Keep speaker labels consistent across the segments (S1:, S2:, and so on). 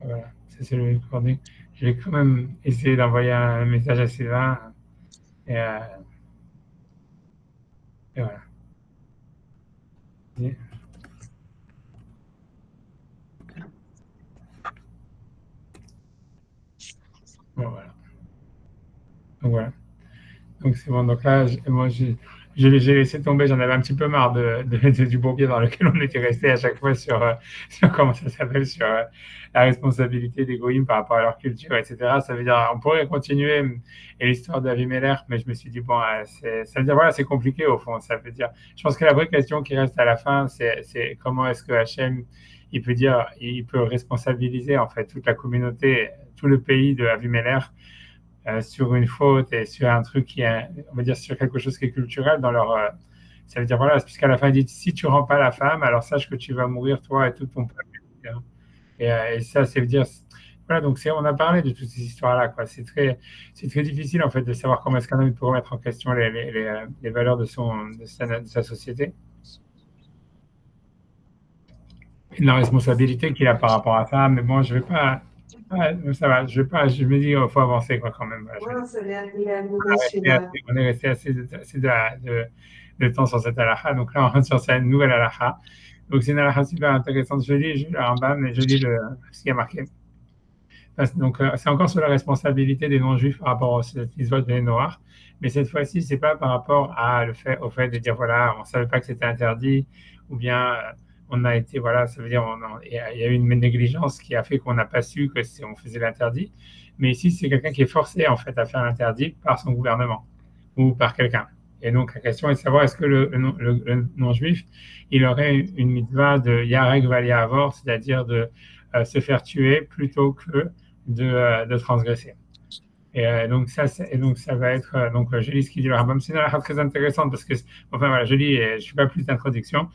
S1: Voilà, ça c'est le coordonnées. Je vais quand même essayer d'envoyer un message à Sylvain et, euh, et voilà. Bon, voilà. Donc voilà. Donc c'est bon. Donc là, moi, j'ai laissé tomber. J'en avais un petit peu marre du bourbier dans lequel on était resté à chaque fois sur comment ça s'appelle, sur la responsabilité des goïms par rapport à leur culture, etc. Ça veut dire, on pourrait continuer et l'histoire d'Avimelech, mais je me suis dit bon, ça veut dire voilà, c'est compliqué au fond. Ça veut dire, je pense que la vraie question qui reste à la fin, c'est comment est-ce que Hachem il peut responsabiliser en fait toute la communauté, tout le pays de Avimelech sur une faute et sur un truc qui est, on va dire, sur quelque chose qui est culturel dans leur. Ça veut dire, voilà, puisqu'à la fin, il dit si tu ne rends pas la femme, alors sache que tu vas mourir, toi et tout ton peuple. Et ça, c'est dire. Voilà, donc on a parlé de toutes ces histoires-là, quoi. C'est très difficile, en fait, de savoir comment est-ce qu'un homme peut remettre en question les valeurs de sa société et de la responsabilité qu'il a par rapport à ça. Mais bon, je vais pas. Ouais, ça va, je vais pas, je me dis, il faut avancer, quoi, quand même. Voilà, on est resté assez de temps sur cette halakha. Donc là, on rentre sur cette nouvelle halakha. Donc c'est une halakha super intéressante. Je lis le Rambam et je lis ce qui est marqué. Donc c'est encore sur la responsabilité des non-juifs par rapport à cette histoire de Noir. Mais cette fois-ci, c'est pas par rapport au fait de dire, voilà, on savait pas que c'était interdit, ou bien on a été, voilà, ça veut dire, il y a eu une négligence qui a fait qu'on n'a pas su que on faisait l'interdit. Mais ici, c'est quelqu'un qui est forcé, en fait, à faire l'interdit par son gouvernement ou par quelqu'un. Et donc, la question est de savoir est-ce que le non-juif, il aurait une mitzvah de Yareg Val Ya'avor, c'est-à-dire de se faire tuer plutôt que de transgresser. Et donc ça va être je lis ce qu'il dit le Rambam. C'est une halakha très intéressante parce que enfin voilà, je lis et je suis pas plus d'introduction.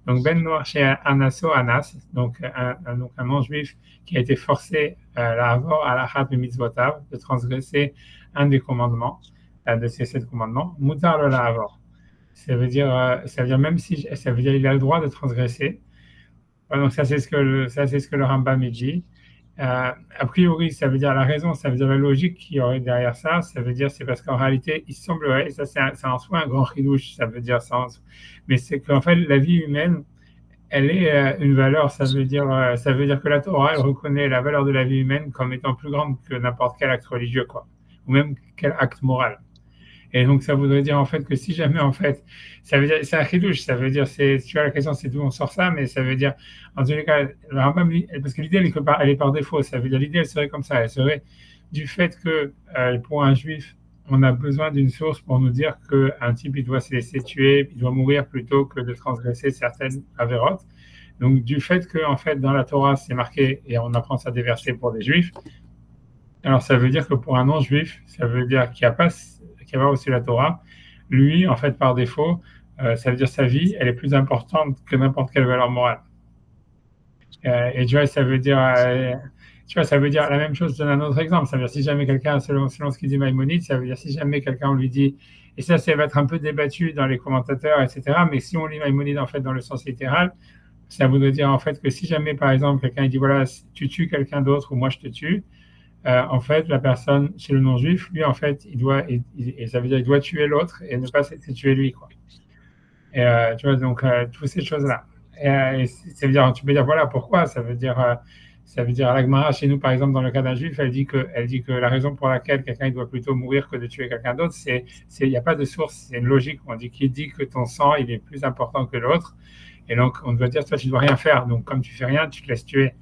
S1: Donc Ben Noir chez Anaso Anas, donc un non-juif qui a été forcé à la Chat mitzvotav de transgresser un des commandements de ces sept commandements. Mutar le Lahavor. Ça veut dire même si ça veut dire il a le droit de transgresser. Donc ça c'est ce que le Rambam dit. A priori, ça veut dire la raison, ça veut dire la logique qu'il y aurait derrière ça. Ça veut dire c'est parce qu'en réalité, il semblerait, et ça c'est en soi un grand chidouche, ça veut dire ça, mais c'est qu'en fait la vie humaine, elle est une valeur. Ça veut dire que la Torah, elle reconnaît la valeur de la vie humaine comme étant plus grande que n'importe quel acte religieux, quoi, ou même quel acte moral. Et donc, ça voudrait dire en fait que si jamais en fait, ça veut dire, c'est un chidouche, ça veut dire, tu vois, la question c'est d'où on sort ça, mais ça veut dire, en tous les cas, le Rambam, parce que l'idée elle est par défaut, ça veut dire, l'idée elle serait comme ça, elle serait du fait que pour un juif, on a besoin d'une source pour nous dire qu'un type il doit se laisser tuer, il doit mourir plutôt que de transgresser certaines avérotes. Donc, du fait que en fait dans la Torah c'est marqué et on apprend ça des versets pour des juifs, alors ça veut dire que pour un non-juif, ça veut dire qu'il a pas reçu la Torah, lui, en fait, par défaut, ça veut dire sa vie, elle est plus importante que n'importe quelle valeur morale. Et tu vois, ça veut dire la même chose. Je donne un autre exemple. Ça veut dire si jamais quelqu'un, selon ce qu'il dit Maïmonide, ça veut dire si jamais quelqu'un on lui dit, et ça va être un peu débattu dans les commentateurs, etc. Mais si on lit Maïmonide en fait dans le sens littéral, ça voudrait dire en fait que si jamais par exemple quelqu'un dit voilà tu tues quelqu'un d'autre ou moi je te tue, en fait, la personne, chez le non-juif, lui, en fait, et ça veut dire, il doit tuer l'autre et ne pas se tuer lui, quoi. Et tu vois, donc, toutes ces choses-là. Et ça veut dire, tu peux dire, voilà, pourquoi? Ça veut dire, à la Gemara, chez nous, par exemple, dans le cas d'un juif, elle dit que la raison pour laquelle quelqu'un il doit plutôt mourir que de tuer quelqu'un d'autre, il n'y a pas de source, c'est une logique. On dit qu'il dit que ton sang, il est plus important que l'autre. Et donc, on doit dire, toi, tu ne dois rien faire. Donc, comme tu fais rien, tu te laisses tuer.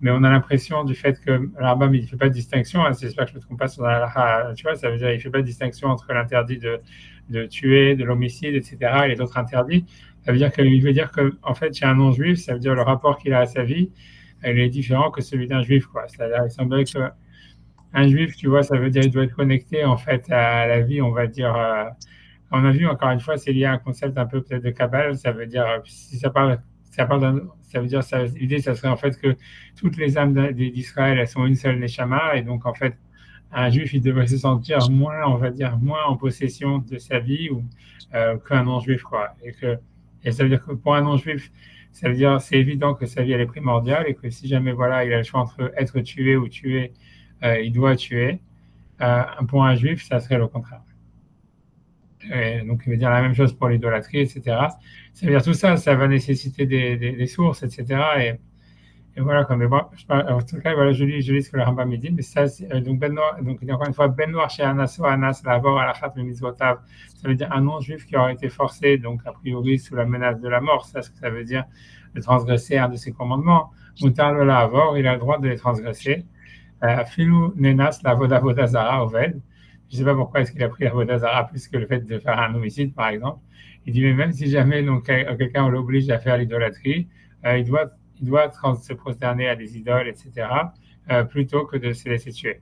S1: Mais on a l'impression du fait que l'Arbam, il ne fait pas de distinction, hein, c'est ça que je me trompe pas sur la tu vois, ça veut dire il ne fait pas de distinction entre l'interdit de tuer, de l'homicide, etc., et les autres interdits. Ça veut dire qu'il veut dire que, en fait, chez un non-juif, ça veut dire le rapport qu'il a à sa vie, il est différent que celui d'un juif, quoi. C'est-à-dire, il semblerait qu'un juif, tu vois, ça veut dire qu'il doit être connecté, en fait, à la vie, on va dire, on a vu encore une fois, c'est lié à un concept un peu peut-être de Kabbale. Ça veut dire, si ça veut dire, l'idée, ça serait en fait que toutes les âmes d'Israël, elles sont une seule neshama, et donc en fait, un juif, il devrait se sentir moins, on va dire, moins en possession de sa vie qu'un non-juif, quoi. Et ça veut dire que pour un non-juif, Ça veut dire, c'est évident que sa vie, elle est primordiale et que si jamais, voilà, il a le choix entre être tué ou tuer, il doit tuer. Pour un juif, ça serait le contraire. Et donc, il veut dire la même chose pour l'idolâtrie, etc. Ça veut dire tout ça, ça va nécessiter des sources, etc. Et voilà, comme mais bon, en tout cas, voilà, je lis ce que le Rambam me dit, mais ça, donc, donc, encore une fois, Ben Noir chez Anas, Anas, Lavor, Alachat, Mitzvotav, ça veut dire un non-juif qui aurait été forcé, donc, a priori, sous la menace de la mort, ça, ce que ça veut dire, de transgresser un de ses commandements. Moutar le Lavor, il a le droit de les transgresser. Filou Nenas, la Vodazara, Oved. Je ne sais pas pourquoi est-ce qu'il a pris la Vodazara plus que le fait de faire un homicide, par exemple. Il dit, mais même si jamais donc, quelqu'un l'oblige à faire l'idolâtrie, il doit se prosterner à des idoles, etc., plutôt que de se laisser tuer.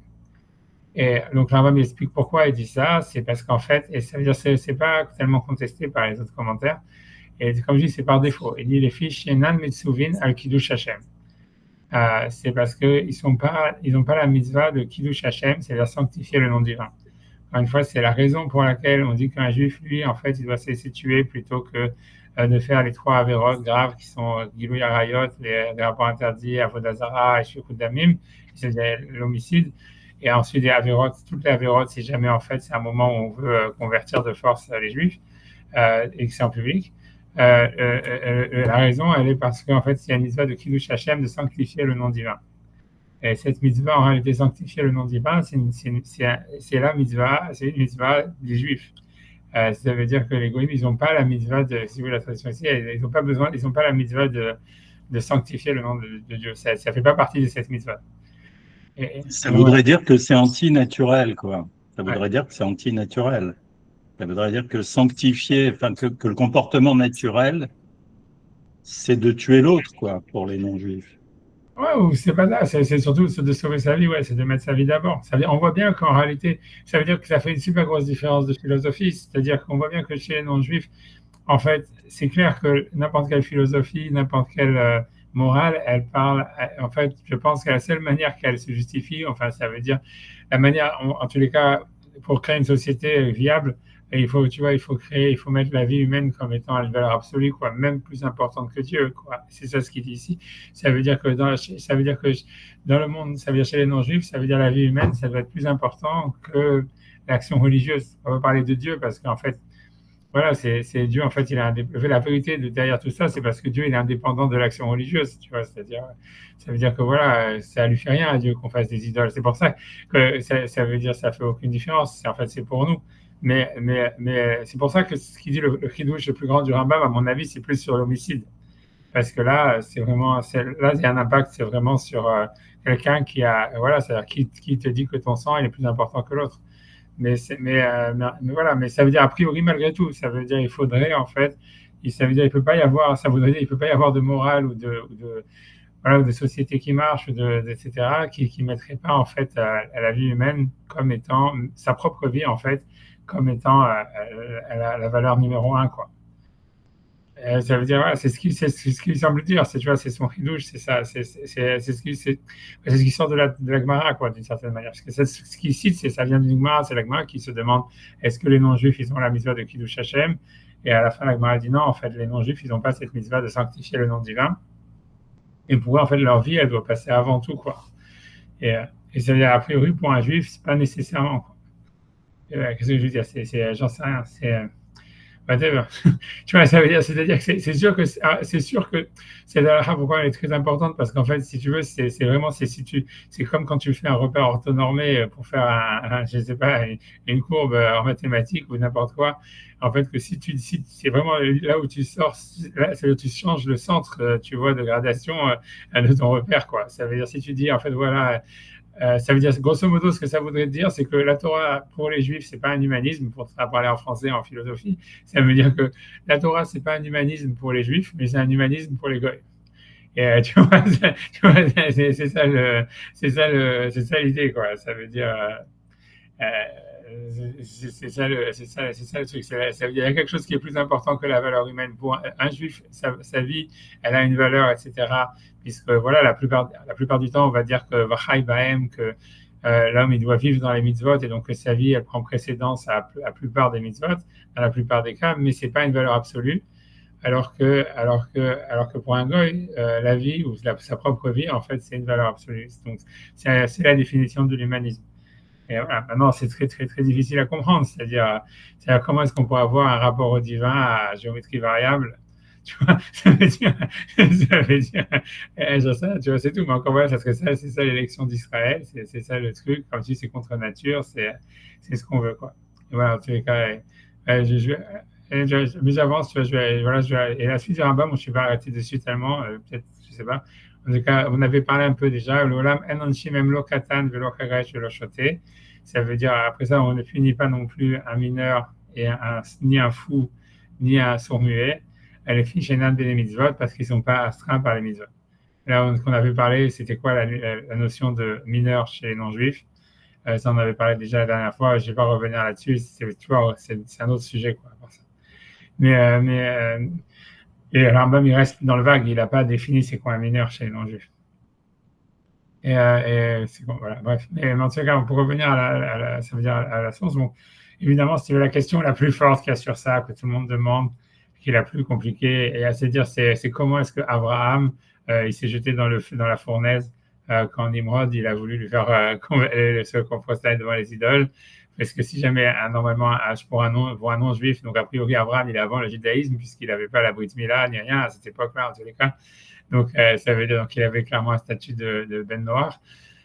S1: Et donc, Rambam explique pourquoi il dit ça. C'est parce qu'en fait, et ça veut dire que c'est pas tellement contesté par les autres commentaires, et comme je dis, c'est par défaut. Il dit, les fiches Shenan Metsuvin al Kiddush Hashem. C'est parce qu'ils n'ont pas la mitzvah de Kiddush Hashem, c'est-à-dire sanctifier le nom divin. Encore une fois, c'est la raison pour laquelle on dit qu'un juif, lui, en fait, il doit se laisser tuer plutôt que de faire les 3 avérotes graves qui sont Gilou Yarayot, les rapports interdits, Avodazara et Shukut Damim, c'est-à-dire l'homicide, et ensuite les avérotes, toutes les avérotes, si jamais, en fait, c'est un moment où on veut convertir de force les juifs et que c'est en public. La raison, elle est parce qu'en fait, il y a une mitzvah de Kiddush Hashem de sanctifier le nom divin. Et cette mitzvah, en réalité, sanctifier le nom divin, c'est la mitzvah, c'est une mitzvah des Juifs. Ça veut dire que les Goïms, ils n'ont pas la mitzvah de, si vous voulez la traduction ici, ils n'ont pas besoin, ils n'ont pas la mitzvah de sanctifier le nom de Dieu. Ça ne fait pas partie de cette mitzvah.
S2: Ça voudrait dire que c'est antinaturel, quoi. Ça
S1: Ouais.
S2: voudrait dire que c'est antinaturel. Ça voudrait dire que sanctifier, enfin, que le comportement naturel, c'est de tuer l'autre, quoi, pour les non-juifs.
S1: Ouais, ou c'est pas ça, c'est surtout de sauver sa vie, ouais, c'est de mettre sa vie d'abord. On voit bien qu'en réalité, ça veut dire que ça fait une super grosse différence de philosophie, c'est-à-dire qu'on voit bien que chez les non-juifs, en fait, c'est clair que n'importe quelle philosophie, n'importe quelle morale, elle parle, en fait, je pense que la seule manière qu'elle se justifie, enfin, ça veut dire la manière, en tous les cas, pour créer une société viable, et il faut, tu vois, il faut mettre la vie humaine comme étant une valeur absolue, quoi, même plus importante que Dieu, quoi. C'est ça ce qu'il dit ici. Ça veut dire que dans le monde, ça veut dire chez les non-juifs, ça veut dire la vie humaine, ça doit être plus important que l'action religieuse. On va parler de Dieu parce qu'en fait, voilà, c'est Dieu, en fait, la vérité derrière tout ça, c'est parce que Dieu, il est indépendant de l'action religieuse, tu vois, c'est-à-dire, ça veut dire que voilà, ça lui fait rien à Dieu qu'on fasse des idoles. C'est pour ça que ça veut dire, ça fait aucune différence. En fait, c'est pour nous. Mais c'est pour ça que ce qu'il dit le chidouche le plus grand du Rambam, à mon avis, c'est plus sur l'homicide. Parce que là, là, il y a un impact, c'est vraiment sur quelqu'un voilà, c'est-à-dire qui te dit que ton sang, il est plus important que l'autre. Mais voilà, mais ça veut dire a priori malgré tout, ça veut dire il faudrait en fait, ça veut dire il peut pas y avoir, ça voudrait dire il peut pas y avoir de morale voilà, ou de société qui marche, etc., qui mettrait pas en fait à la vie humaine comme étant sa propre vie en fait, comme étant la valeur numéro un, quoi. Ça veut dire, voilà, c'est ce qu'il semble dire, tu vois, c'est son chidouche, c'est ça, c'est ce qui sort de la Gemara, quoi, d'une certaine manière. Parce que ce qu'il cite, ça vient d'une Gemara, c'est la Gemara qui se demande est-ce que les non-juifs, ils ont la mitzvah de Kiddush Hashem? Et à la fin, la Gemara dit non, en fait, les non-juifs, ils n'ont pas cette mitzvah de sanctifier le nom divin. Et pour eux, en fait, leur vie, elle doit passer avant tout, quoi. Et ça veut dire, a priori, pour un juif, c'est pas nécessairement, quoi. Qu'est-ce que je veux dire? J'en sais rien, whatever. Tu vois, ça veut dire, c'est-à-dire que c'est sûr que cette halakha, pourquoi elle est très importante, parce qu'en fait, si tu veux, c'est vraiment, c'est comme quand tu fais un repère orthonormé pour faire je sais pas, une courbe en mathématiques ou n'importe quoi. En fait, que si c'est vraiment là où tu sors, là, c'est là où tu changes le centre, tu vois, de gradation de ton repère, quoi. Ça veut dire, si tu dis, en fait, voilà, ça veut dire, grosso modo, ce que ça voudrait dire, c'est que la Torah, pour les Juifs, c'est pas un humanisme, pour parler en français, en philosophie. Ça veut dire que la Torah, c'est pas un humanisme pour les Juifs, mais c'est un humanisme pour les Goïs. Et tu vois, c'est ça l'idée, quoi. Ça veut dire, c'est ça le truc. Ça veut dire, il y a quelque chose qui est plus important que la valeur humaine. Pour un juif, sa vie, elle a une valeur, etc. Puisque voilà, la plupart du temps, on va dire que Vachai Bahem, que l'homme, il doit vivre dans les mitzvot, et donc que sa vie, elle prend précédence à la plupart des mitzvot, dans la plupart des cas, mais c'est pas une valeur absolue. alors que pour un goy, la vie ou sa propre vie, en fait, c'est une valeur absolue. Donc, c'est la définition de l'humanisme. Et voilà, maintenant, c'est très, très, très difficile à comprendre. C'est-à-dire comment est-ce qu'on pourrait avoir un rapport au divin à géométrie variable? Tu vois, ça veut dire, tu vois, c'est tout. Mais encore voilà, c'est ça l'élection d'Israël, c'est ça le truc. Comme tu dis, c'est contre nature, c'est ce qu'on veut, quoi. Et voilà, en tous les cas, mais j'avance, tu vois, et la suite du Rambam, je ne suis pas arrêté dessus tellement, peut-être, je sais pas. En tout cas, on avait parlé un peu déjà. L'olam en anshi même lo katan velo chagash velo shoté. Ça veut dire, après ça, on ne punit pas non plus un mineur et ni un fou, ni un sourd-muet. Les filles chez Nan les mitzvot parce qu'ils ne sont pas astreints par les mitzvot. Là, ce qu'on avait parlé, c'était quoi la notion de mineur chez les non-juifs. Ça, on avait parlé déjà la dernière fois. Je ne vais pas revenir là-dessus. Tu vois, c'est un autre sujet, quoi. Pour ça. Et Rambam, il reste dans le vague. Il n'a pas défini c'est quoi un mineur chez les non-juifs. Et c'est bon, voilà, bref. Mais en tout cas, pour revenir ça veut dire à la source, bon, évidemment, c'est la question la plus forte qu'il y a sur ça, que tout le monde demande, qui est la plus compliquée, et à se dire, c'est comment est-ce que Abraham, il s'est jeté dans la fournaise quand Nimrod, il a voulu lui faire se prosterner devant les idoles. Parce que si jamais, normalement, pour un non-juif, donc a priori, Abraham, il est avant le judaïsme, puisqu'il n'avait pas la Brit Mila, ni rien à cette époque-là, en tous les cas. Donc, ça veut dire qu'il avait clairement un statut de Ben Noir.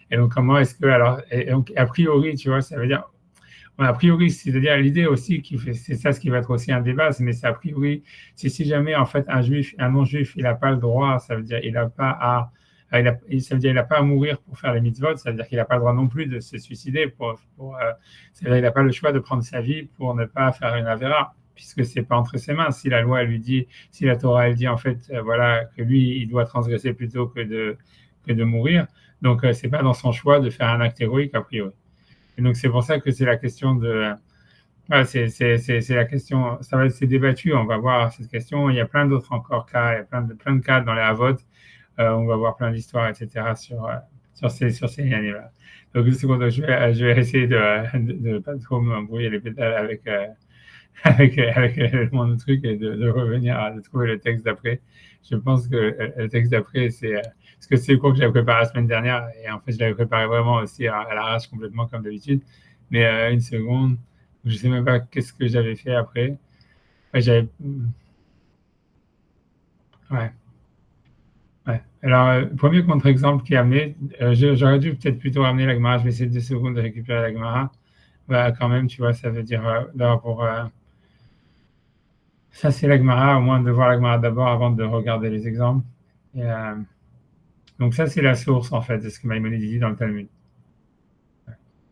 S1: Et donc, comment est-ce que, alors, et donc, a priori, tu vois, ça veut dire, a priori, c'est-à-dire l'idée aussi, c'est ça ce qui va être aussi un débat, mais c'est a priori, c'est si jamais, en fait, un non-juif, il n'a pas le droit, ça veut dire, il n'a pas à, ça veut dire, il n'a pas à mourir pour faire les mitzvot, ça veut dire qu'il n'a pas le droit non plus de se suicider ça veut dire, il n'a pas le choix de prendre sa vie pour ne pas faire une avéra, puisque c'est pas entre ses mains. Si la loi lui dit, si la Torah elle dit en fait, voilà, que lui il doit transgresser plutôt que de mourir, donc c'est pas dans son choix de faire un acte héroïque a priori. Et donc c'est pour ça que c'est la question de, voilà, c'est la question, c'est débattu, on va voir cette question. Il y a plein d'autres encore cas, il y a plein de cas dans les Havot. On va voir plein d'histoires, etc. sur ces années-là. Donc, une seconde, je vais essayer de ne pas trop m'embrouiller les pédales avec mon truc et de revenir de trouver le texte d'après. Je pense que le texte d'après, parce que c'est le cours que j'avais préparé la semaine dernière et en fait, je l'avais préparé vraiment aussi à l'arrache complètement comme d'habitude. Mais une seconde, je ne sais même pas qu'est-ce que j'avais fait après. Ouais, ouais. Ouais. Alors, premier contre-exemple qui est amené, j'aurais dû peut-être plutôt ramener la Gemara, je vais essayer 2 secondes de récupérer la Gemara. Bah, quand même, tu vois, ça veut dire, ça c'est la Gemara, au moins de voir la Gemara d'abord avant de regarder les exemples. Et, donc ça, c'est la source, en fait, de ce que Maïmonide dit dans le Talmud.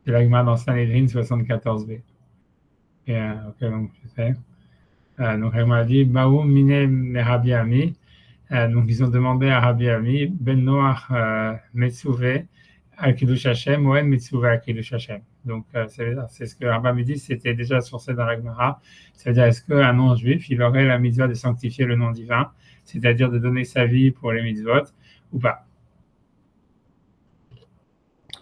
S1: C'est la Gemara dans Sanhedrin 74b. Et, ok, donc je sais. Donc la Gemara dit, Baoum mine merabi ami. Donc, ils ont demandé à Rabbi Ami, Ben Noach Metsouvé al Kiddush Hashem, ou En Metsouvé al Kiddush Hashem. Donc, c'est ce que Rabbi Ami dit, c'était déjà sourcé dans la Gemara. C'est-à-dire, est-ce qu'un non-juif, il aurait la mitzvah de sanctifier le nom divin, c'est-à-dire de donner sa vie pour les mitzvot, ou pas?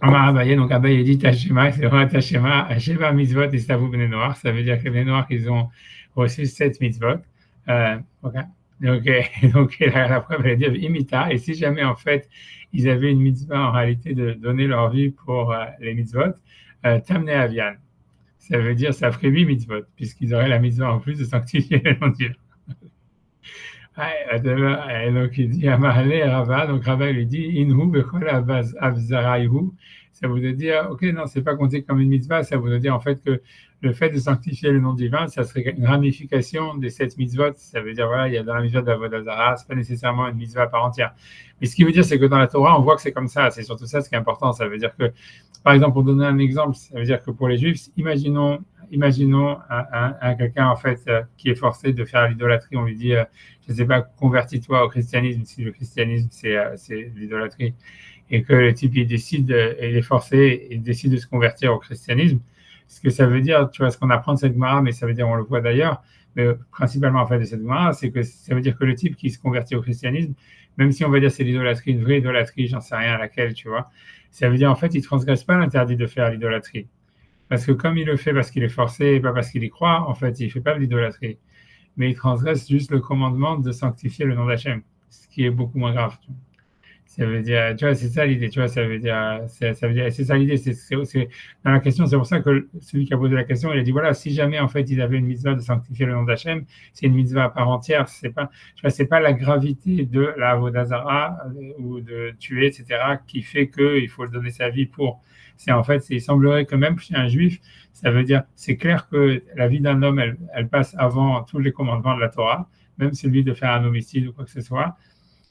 S1: Amar Abaye, donc Abaye dit Tachema, c'est vrai Tachema, Sheva mitzvot et Stavou Ben Noach, ça veut dire que les Ben Noach, ils ont reçu 7 mitzvot. Ok. Donc la preuve, elle dit imita. Et si jamais, en fait, ils avaient une mitzvah en réalité de donner leur vie pour les mitzvot, tamne avian. Ça veut dire, ça ferait 8 mitzvot, puisqu'ils auraient la mitzvah en plus de sanctifier le nom de Dieu. Et donc il dit Amarle Rava, donc Rava lui dit Inhu bechol avzaraihu. Ça voudrait dire, ok, non, c'est pas compté comme une mitzvah, ça voudrait dire en fait que le fait de sanctifier le nom divin, ça serait une ramification des 7 mitzvot. Ça veut dire, voilà, il y a dans la mitzvah d'Avodah Zarah, c'est pas nécessairement une mitzvah à part entière. Mais ce qui veut dire, c'est que dans la Torah, on voit que c'est comme ça. C'est surtout ça ce qui est important. Ça veut dire que, par exemple, pour donner un exemple, ça veut dire que pour les Juifs, imaginons quelqu'un en fait qui est forcé de faire l'idolâtrie. On lui dit, je ne sais pas, convertis-toi au christianisme si le christianisme c'est l'idolâtrie, et que le type il est forcé, il décide de se convertir au christianisme. Ce que ça veut dire, tu vois, ce qu'on apprend de cette Gemara, mais ça veut dire, on le voit d'ailleurs, mais principalement en fait de cette Gemara, c'est que ça veut dire que le type qui se convertit au christianisme, même si on va dire c'est l'idolâtrie, une vraie idolâtrie, j'en sais rien à laquelle, tu vois, ça veut dire en fait il transgresse pas l'interdit de faire l'idolâtrie. Parce que comme il le fait parce qu'il est forcé et pas parce qu'il y croit, en fait, il ne fait pas de l'idolâtrie. mais il transgresse juste le commandement de sanctifier le nom d'Hachem, ce qui est beaucoup moins grave. Ça veut dire, tu vois, c'est ça l'idée, tu vois, ça veut dire, c'est ça l'idée, dans la question, c'est pour ça que celui qui a posé la question, il a dit, voilà, si jamais, en fait, ils avaient une mitzvah de sanctifier le nom d'Hachem, c'est une mitzvah à part entière, c'est pas la gravité de la avodah zara ou de tuer, etc., qui fait qu'il faut donner sa vie pour. En fait, il semblerait que même chez un juif, ça veut dire, c'est clair que la vie d'un homme, elle passe avant tous les commandements de la Torah, même celui de faire un homicide ou quoi que ce soit.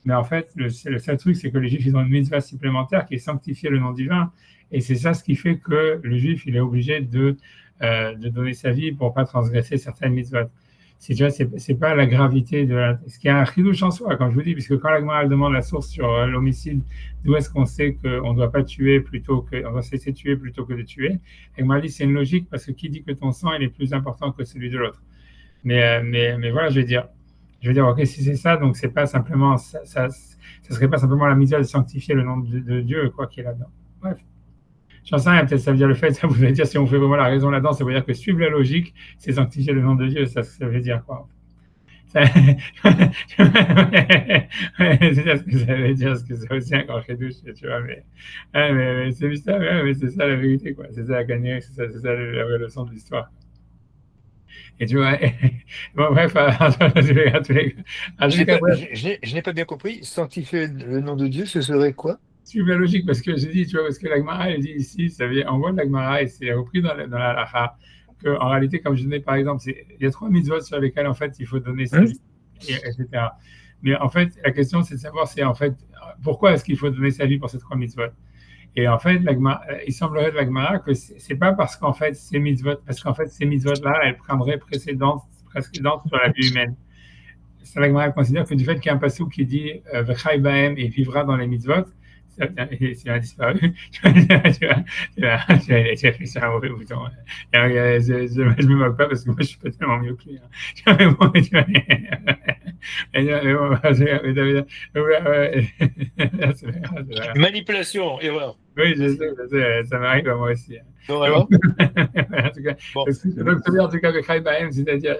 S1: Mais en fait, le seul truc, c'est que les Juifs, ils ont une mitzvah supplémentaire qui est sanctifier le nom divin. Et c'est ça ce qui fait que le Juif, il est obligé de donner sa vie pour ne pas transgresser certaines mitzvahs. Tu vois, c'est pas la gravité de ce qui est un chidouche en soi, comme je vous dis, puisque quand la Gemara demande la source sur l'homicide, d'où est-ce qu'on sait qu'on ne doit pas tuer plutôt que, on doit se laisser tuer plutôt que de tuer, la Gemara dit c'est une logique parce que qui dit que ton sang il est plus important que celui de l'autre. Mais voilà, je veux dire, ok, si c'est ça, donc c'est pas simplement, ça serait pas simplement la misère de sanctifier le nom de Dieu, quoi qu'il est là-dedans. Bref. J'en sais rien, peut-être ça veut dire le fait, ça voudrait dire, si on fait vraiment la raison là-dedans, ça veut dire que suivre la logique, c'est sanctifier le nom de Dieu, ça veut dire quoi? C'est ça ce que ça veut dire, parce que c'est aussi un grand chidouche, tu vois, mais c'est ça, mais c'est ça la vérité, quoi. C'est ça la gagnerie, c'est ça la vraie leçon de l'histoire. Et tu vois, bon, bref,
S3: Je n'ai pas bien compris. Sanctifier le nom de Dieu, ce serait quoi?
S1: suivre la logique, parce que j'ai dit, tu vois, parce que l'Agmara, elle dit ici, ça veut dire, on voit l'Agmara, et c'est repris dans la halakha, qu'en réalité, comme je disais par exemple, il y a 3 mitzvot sur lesquelles, en fait, il faut donner sa vie, etc. Mais en fait, la question, c'est de savoir, c'est en fait, pourquoi est-ce qu'il faut donner sa vie pour ces 3 mitzvot? Et en fait, il semblerait de l'Agmara que c'est pas parce qu'en fait, ces mitzvot-là, elles prendraient précédence sur la vie humaine. L'Agmara considère que du fait qu'il y a un passage qui dit V'chai bahem et vivra dans les mitzvot, ça a disparu. Tu as fait ça un mauvais bouton. Je ne me moque pas parce que moi je suis pas tellement mieux que lui.
S3: Manipulation, erreur.
S1: Oui, je sais, ça m'arrive à moi aussi.
S3: Non, alors
S1: En tout cas,
S3: bon.
S1: en tout cas, V'chai bahem, c'est-à-dire,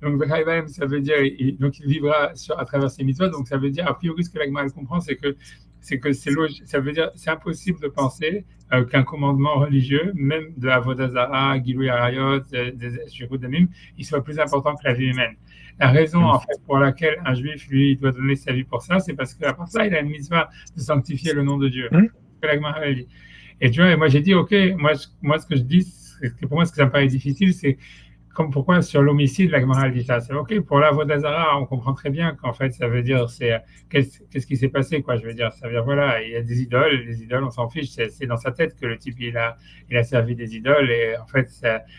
S1: donc V'chai bahem, ça veut dire, donc il vivra à travers ses mitzvot, donc ça veut dire, a priori, ce que l'Agmara comprend, c'est que c'est logique, ça veut dire, c'est impossible de penser qu'un commandement religieux, même de Avodah Zara, Gilui Arayot, des Shirut Damim, il soit plus important que la vie humaine. La raison, en fait, pour laquelle un juif, lui, doit donner sa vie pour ça, c'est parce qu'à part ça, il a une mitzvah de sanctifier le nom de Dieu. Que l'Agmara dit. Et tu vois, moi j'ai dit, ok, moi ce que je dis, pour moi ce que ça me paraît difficile, c'est pourquoi sur l'homicide, la Gemara dit ça. C'est ok, pour l'Avodah Zara, on comprend très bien qu'en fait, ça veut dire, qu'est-ce qui s'est passé, quoi. Je veux dire, ça veut dire, voilà, il y a des idoles, les idoles, on s'en fiche, c'est dans sa tête que le type, il a servi des idoles, et en fait,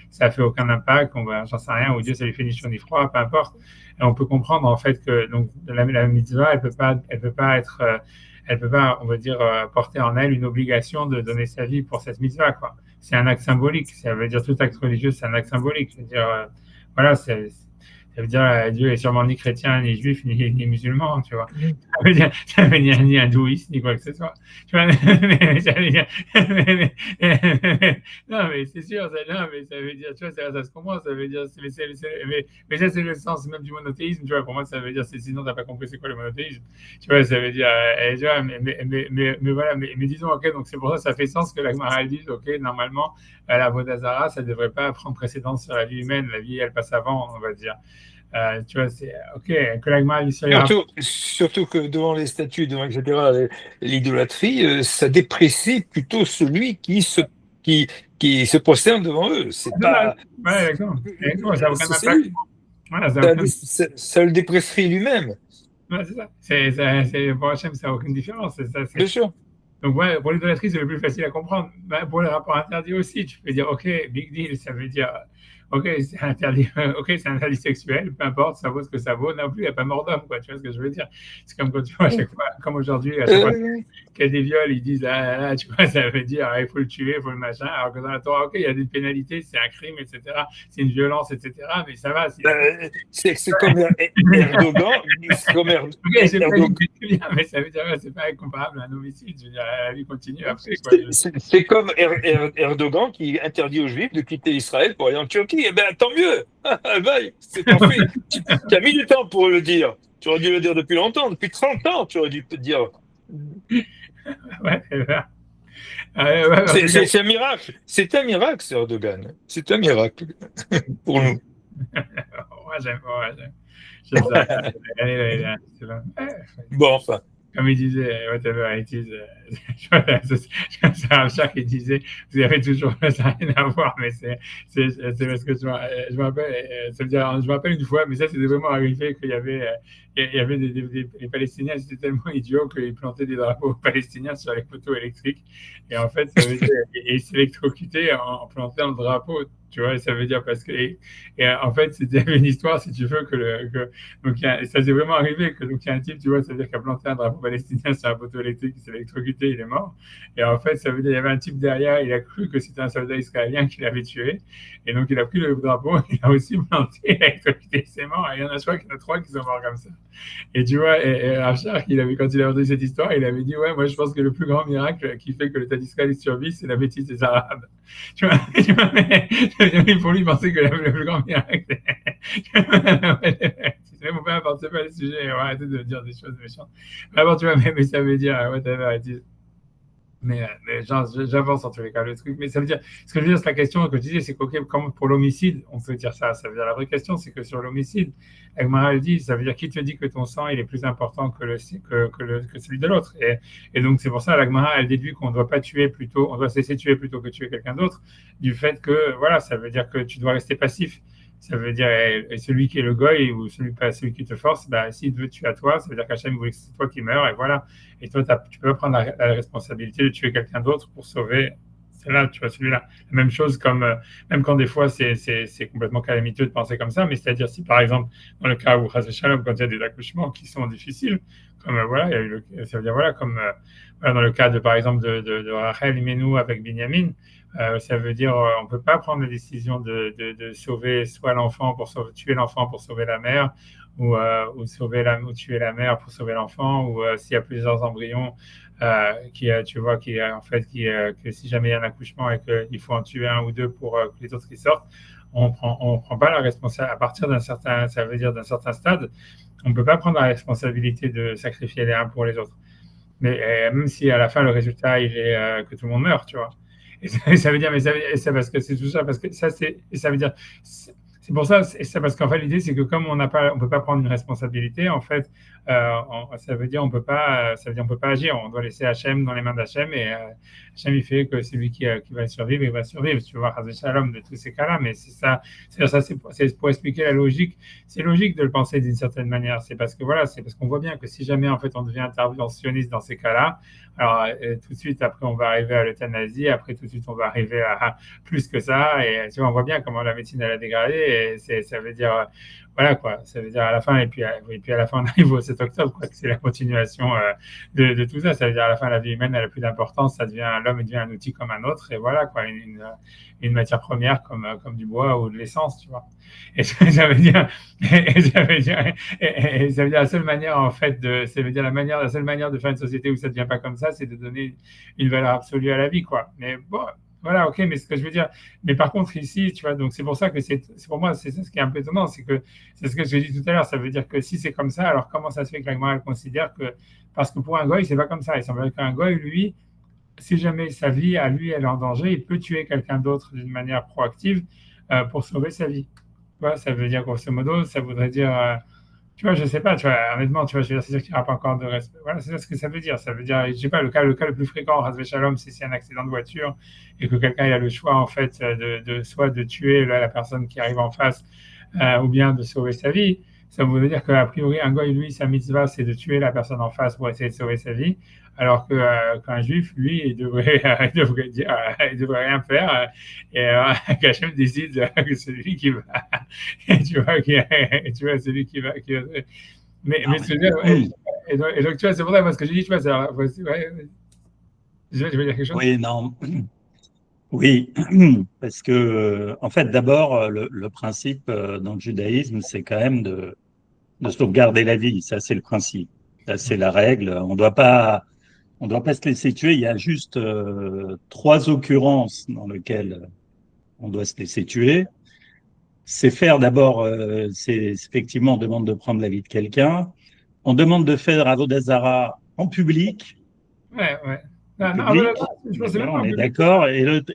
S1: ça fait aucun impact, j'en sais rien, ou Dieu, ça lui fait ni chaud ni froid, peu importe. Et on peut comprendre, en fait, que, donc, la mitzvah, elle peut pas, on va dire, porter en elle une obligation de donner sa vie pour cette mitzvah, quoi. C'est un acte symbolique. Ça veut dire tout acte religieux, c'est un acte symbolique. C'est-à-dire, voilà, ça veut dire Dieu est sûrement ni chrétien, ni juif, ni musulman, tu vois. Ça veut dire ni hindouiste, ni quoi que ce soit. Tu vois, non, mais c'est sûr, non, mais ça veut dire, tu vois, ça se comprend, ça veut dire, mais ça, c'est le sens même du monothéisme, tu vois. Pour moi, ça veut dire, sinon, t'as pas compris c'est quoi le monothéisme. Tu vois, ça veut dire, tu vois, mais voilà, mais disons, ok, donc c'est pour ça, ça fait sens que la Gemara dise, ok, normalement, la Avodah Zara, ça devrait pas prendre précédence sur la vie humaine. La vie, elle passe avant, on va dire. Tu vois, c'est ok, que la Gemara dise
S3: surtout que devant les statues, devant etc., l'idolâtrie, ça déprécie plutôt celui qui se prosterne devant eux. C'est pas.
S1: Ouais, d'accord. Ça n'a aucun impact. Voilà,
S3: ça le déprécierait lui-même.
S1: Ouais, c'est ça. Pour Hachem, ça n'a aucune différence.
S3: Bien sûr.
S1: Donc, ouais, pour l'idolâtrie, c'est le plus facile à comprendre. Pour les rapports interdits aussi, tu peux dire, ok, big deal, ça veut dire, ok, c'est interdit, c'est interdit sexuel, peu importe, ça vaut ce que ça vaut. Non plus, il n'y a pas mort d'homme, quoi. Tu vois ce que je veux dire? C'est comme quand tu vois, à chaque fois, comme aujourd'hui, à chaque fois qu'il y a des viols, ils disent, là, tu vois, ça veut dire, il faut le tuer, il faut le machin. Alors que dans la Torah, ok, il y a des pénalités, c'est un crime, etc. C'est une violence, etc. Mais ça va.
S3: C'est comme Erdogan.
S1: Mais ça veut dire, c'est pas comparable à un homicide. Je veux dire, la vie continue après.
S3: C'est comme Erdogan qui interdit aux Juifs de quitter Israël pour aller en Turquie. oui, eh ben, tant mieux. C'est parfait. Tu as mis du temps pour le dire. Tu aurais dû le dire depuis longtemps, depuis 30 ans, tu aurais dû te dire.
S1: Ouais, c'est vrai. Ouais, bah,
S3: C'est un miracle. C'est un miracle, c'est Erdogan. C'est un miracle pour nous.
S1: ouais, j'aime ça. C'est vrai.
S3: Bon, enfin.
S1: Comme il disait, whatever it is, c'est un chat qui disait, vous avez toujours, ça n'a rien à voir, mais c'est parce que je me rappelle, ça veut dire, je me rappelle une fois, mais ça c'était vraiment arrivé qu'il y avait, il y avait les Palestiniens, c'était tellement idiot qu'ils plantaient des drapeaux palestiniens sur les poteaux électriques. Et en fait, ça veut dire, et ils s'électrocutaient en plantant le drapeau, tu vois, ça veut dire parce que, en fait, c'était une histoire, si tu veux, donc, ça s'est vraiment arrivé que donc il y a un type, tu vois, ça veut dire qu'il a planté un drapeau palestinien sur un poteau électrique, il s'est électrocuté, il est mort. Et en fait, ça veut dire qu'il y avait un type derrière, il a cru que c'était un soldat israélien qui l'avait tué. Et donc, il a pris le drapeau, il a aussi planté, il a électrocuté, c'est mort. Et il y en a, je crois qu'il y en a 3 qui sont morts comme ça. Et tu vois, Rachar, quand il a entendu cette histoire, il avait dit, ouais, moi je pense que le plus grand miracle qui fait que l'État d'Israël survit, c'est la bêtise des Arabes. Tu vois, mais pour lui, penser que le plus grand miracle, c'est bon, peu importe, c'est pas le sujet, on va arrêter de dire des choses méchantes. Mais bon, tu vois, mais ça veut dire, whatever it is. Mais j'avance en tous les cas le truc. Mais ça veut dire, ce que je veux dire, c'est la question que je disais, c'est que comme pour l'homicide, on peut dire ça. Ça veut dire la vraie question, c'est que sur l'homicide, Agmara dit, ça veut dire qui te dit que ton sang il est plus important que celui de l'autre. Et donc c'est pour ça, l'Agmara, elle déduit qu'on ne doit pas tuer plutôt, on doit se laisser tuer plutôt que tuer quelqu'un d'autre, du fait que voilà, ça veut dire que tu dois rester passif. Ça veut dire, et celui qui est le goy ou celui qui te force, bah, s'il veut tuer à toi, ça veut dire qu'Hachem voulait que c'est toi qui meurs, et voilà. Et toi, tu peux prendre la responsabilité de tuer quelqu'un d'autre pour sauver. C'est là, tu vois, celui-là. La même chose même quand des fois c'est complètement calamiteux de penser comme ça, mais c'est-à-dire si par exemple, dans le cas où, Chas v'Shalom, quand il y a des accouchements qui sont difficiles, comme voilà, ça veut dire voilà, comme voilà, dans le cas de par exemple de Rachel Imenu avec Binyamin, ça veut dire on ne peut pas prendre la décision de sauver soit l'enfant tuer l'enfant pour sauver la mère, ou ou tuer la mère pour sauver l'enfant, ou s'il y a plusieurs embryons en fait que si jamais il y a un accouchement et qu'il faut en tuer un ou deux pour que les autres qui sortent, on prend pas la responsabilité à partir d'un certain, ça veut dire d'un certain stade, on ne peut pas prendre la responsabilité de sacrifier les uns pour les autres. Mais même si à la fin le résultat il est que tout le monde meurt, tu vois. Et ça veut dire, c'est parce que c'est tout ça, parce que ça veut dire, c'est pour ça, et c'est parce qu'en fait l'idée c'est que comme on peut pas prendre une responsabilité, en fait, ça veut dire on peut pas agir, on doit laisser Hachem dans les mains d'Hachem, et Hachem il fait que celui qui va survivre, il va survivre, tu vois, Chas v'Shalom de tous ces cas-là, mais c'est pour expliquer la logique, c'est logique de le penser d'une certaine manière, c'est parce qu'on voit bien que si jamais en fait on devient interventionniste dans ces cas-là, alors tout de suite après on va arriver à l'euthanasie, après tout de suite on va arriver à plus que ça, et tu vois, on voit bien comment la médecine elle a dégradé, et ça veut dire voilà quoi, ça veut dire à la fin, et puis à la fin on arrive au 7 octobre, quoi, c'est la continuation de tout ça. Ça veut dire à la fin la vie humaine elle a plus d'importance, l'homme devient un outil comme un autre, et voilà quoi, une matière première comme du bois ou de l'essence, tu vois. Et ça veut dire, ça veut dire la seule manière en fait la seule manière de faire une société où ça ne devient pas comme ça, c'est de donner une valeur absolue à la vie, quoi. Mais bon, voilà, ok, mais ce que je veux dire, mais par contre ici, tu vois, donc c'est pour ça que pour moi, c'est ça ce qui est un peu étonnant, c'est ce que je dis tout à l'heure, ça veut dire que si c'est comme ça, alors comment ça se fait que la Gemara considère que, parce que pour un goy, c'est pas comme ça, il semblerait qu'un goy, lui, si jamais sa vie à lui elle est en danger, il peut tuer quelqu'un d'autre d'une manière proactive pour sauver sa vie. Tu vois, ça veut dire grosso modo, ça voudrait dire tu vois, je sais pas, tu vois, honnêtement, tu vois, je veux dire, c'est sûr qu'il n'y aura pas encore de respect. Voilà, c'est ça ce que ça veut dire. Ça veut dire, je sais pas, le cas le plus fréquent, Chas v'Shalom, c'est s'il y a un accident de voiture et que quelqu'un il a le choix, en fait, soit de tuer la personne qui arrive en face ou bien de sauver sa vie. Ça veut dire qu'a priori, un goy, lui, sa mitzvah, c'est de tuer la personne en face pour essayer de sauver sa vie, alors qu'un juif, lui, il devrait rien faire, et qu'Hachem décide que celui qui va, tu vois, celui qui va, mais et donc, tu vois, c'est pour ça, moi, ce que j'ai dit, tu vois, je veux dire quelque chose.
S2: Oui, non. Oui, parce que, en fait, d'abord, le principe dans le judaïsme, c'est quand même de sauvegarder la vie. Ça, c'est le principe. Ça, c'est la règle. On doit pas se laisser tuer. Il y a juste 3 occurrences dans lesquelles on doit se laisser tuer. c'est faire d'abord, c'est effectivement, on demande de prendre la vie de quelqu'un. On demande de faire Avodah Zarah en public.
S1: Ouais, ouais.
S2: En
S1: Non, voilà,
S2: public,
S1: je pensais même
S2: d'accord,
S1: pas
S2: on
S1: en
S2: est
S1: public.
S2: d'accord.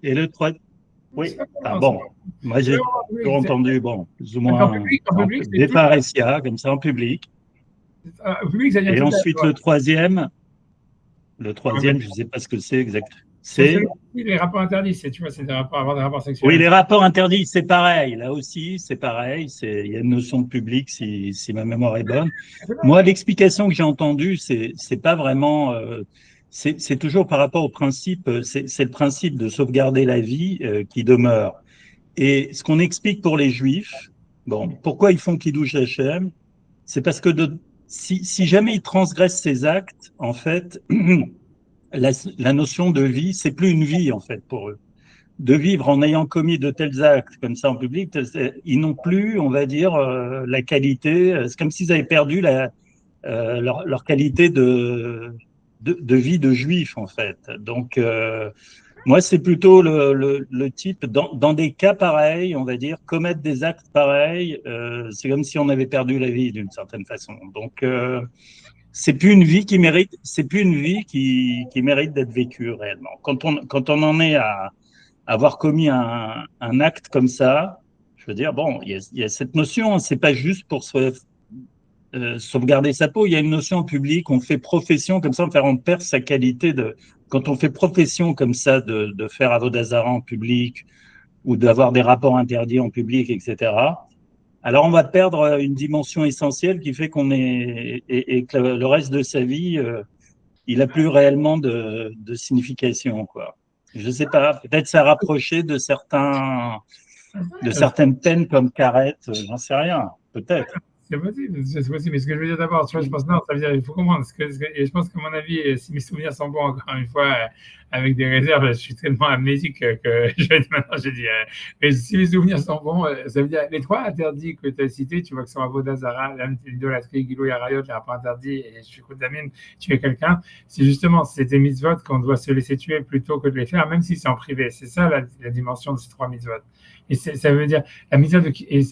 S2: Et le troisième,
S1: C'est
S2: oui,
S1: pas
S2: ah
S1: non, c'est
S2: bon,
S1: pas
S2: moi
S1: c'est
S2: j'ai
S1: vraiment en public,
S2: toujours entendu, bon, plus ou moins,
S1: en public, c'est
S2: des
S1: tout
S2: parésias, comme ça en public.
S1: en public, ça vient
S2: Et
S1: toute la
S2: ensuite,
S1: Torah.
S2: le troisième, je ne sais pas ce que c'est exact.
S1: C'est
S2: C'est,
S1: celui les rapports interdits, c'est, tu vois, c'est des rapports, avoir des rapports
S2: oui,
S1: sexuels.
S2: les rapports interdits, c'est pareil. Là aussi, c'est pareil. Il y a une notion de public, si ma mémoire est bonne. Moi, l'explication que j'ai entendue, c'est pas vraiment. C'est toujours par rapport au principe. C'est le principe de sauvegarder la vie qui demeure. Et ce qu'on explique pour les Juifs, bon, pourquoi ils font Kiddush Hashem, c'est parce que si jamais ils transgressent ces actes, en fait, la notion de vie, c'est plus une vie en fait pour eux de vivre en ayant commis de tels actes comme ça en public, ils n'ont plus, on va dire, la qualité. C'est comme s'ils avaient perdu leur qualité de vie de juif, en fait. Donc, moi, c'est plutôt le type, dans des cas pareils, on va dire, commettre des actes pareils, c'est comme si on avait perdu la vie d'une certaine façon. Donc, c'est plus une vie qui mérite, c'est plus une vie qui mérite d'être vécue réellement. Quand on en est à avoir commis un acte comme ça, je veux dire, bon, il y a cette notion, c'est pas juste pour sauvegarder sa peau, il y a une notion publique, on fait profession comme ça, on perd sa qualité de. Quand on fait profession comme ça de faire Avodah Zarah en public ou d'avoir des rapports interdits en public, etc., alors on va perdre une dimension essentielle qui fait qu'on est. Et que le reste de sa vie, il n'a plus réellement de signification, quoi. Je ne sais pas, peut-être ça rapproché de certaines peines comme Carrette, j'en sais rien, peut-être.
S1: C'est possible. Mais ce que je veux dire d'abord, tu vois, je pense, non, ça veut dire, il faut comprendre. Et je pense qu'à mon avis, si mes souvenirs sont bons, encore une fois, avec des réserves, je suis tellement amnésique que maintenant, je dis, mais si mes souvenirs sont bons, ça veut dire, les trois interdits que tu as cités, tu vois, que sont Avodah Zarah, l'idolâtrie, Gilou Arayot, les rapports interdits, et je suis Damine, tuer quelqu'un, c'est des mitzvot qu'on doit se laisser tuer plutôt que de les faire, même si c'est en privé. C'est ça la dimension de ces trois mitzvot. Et ça veut dire, la mitzvah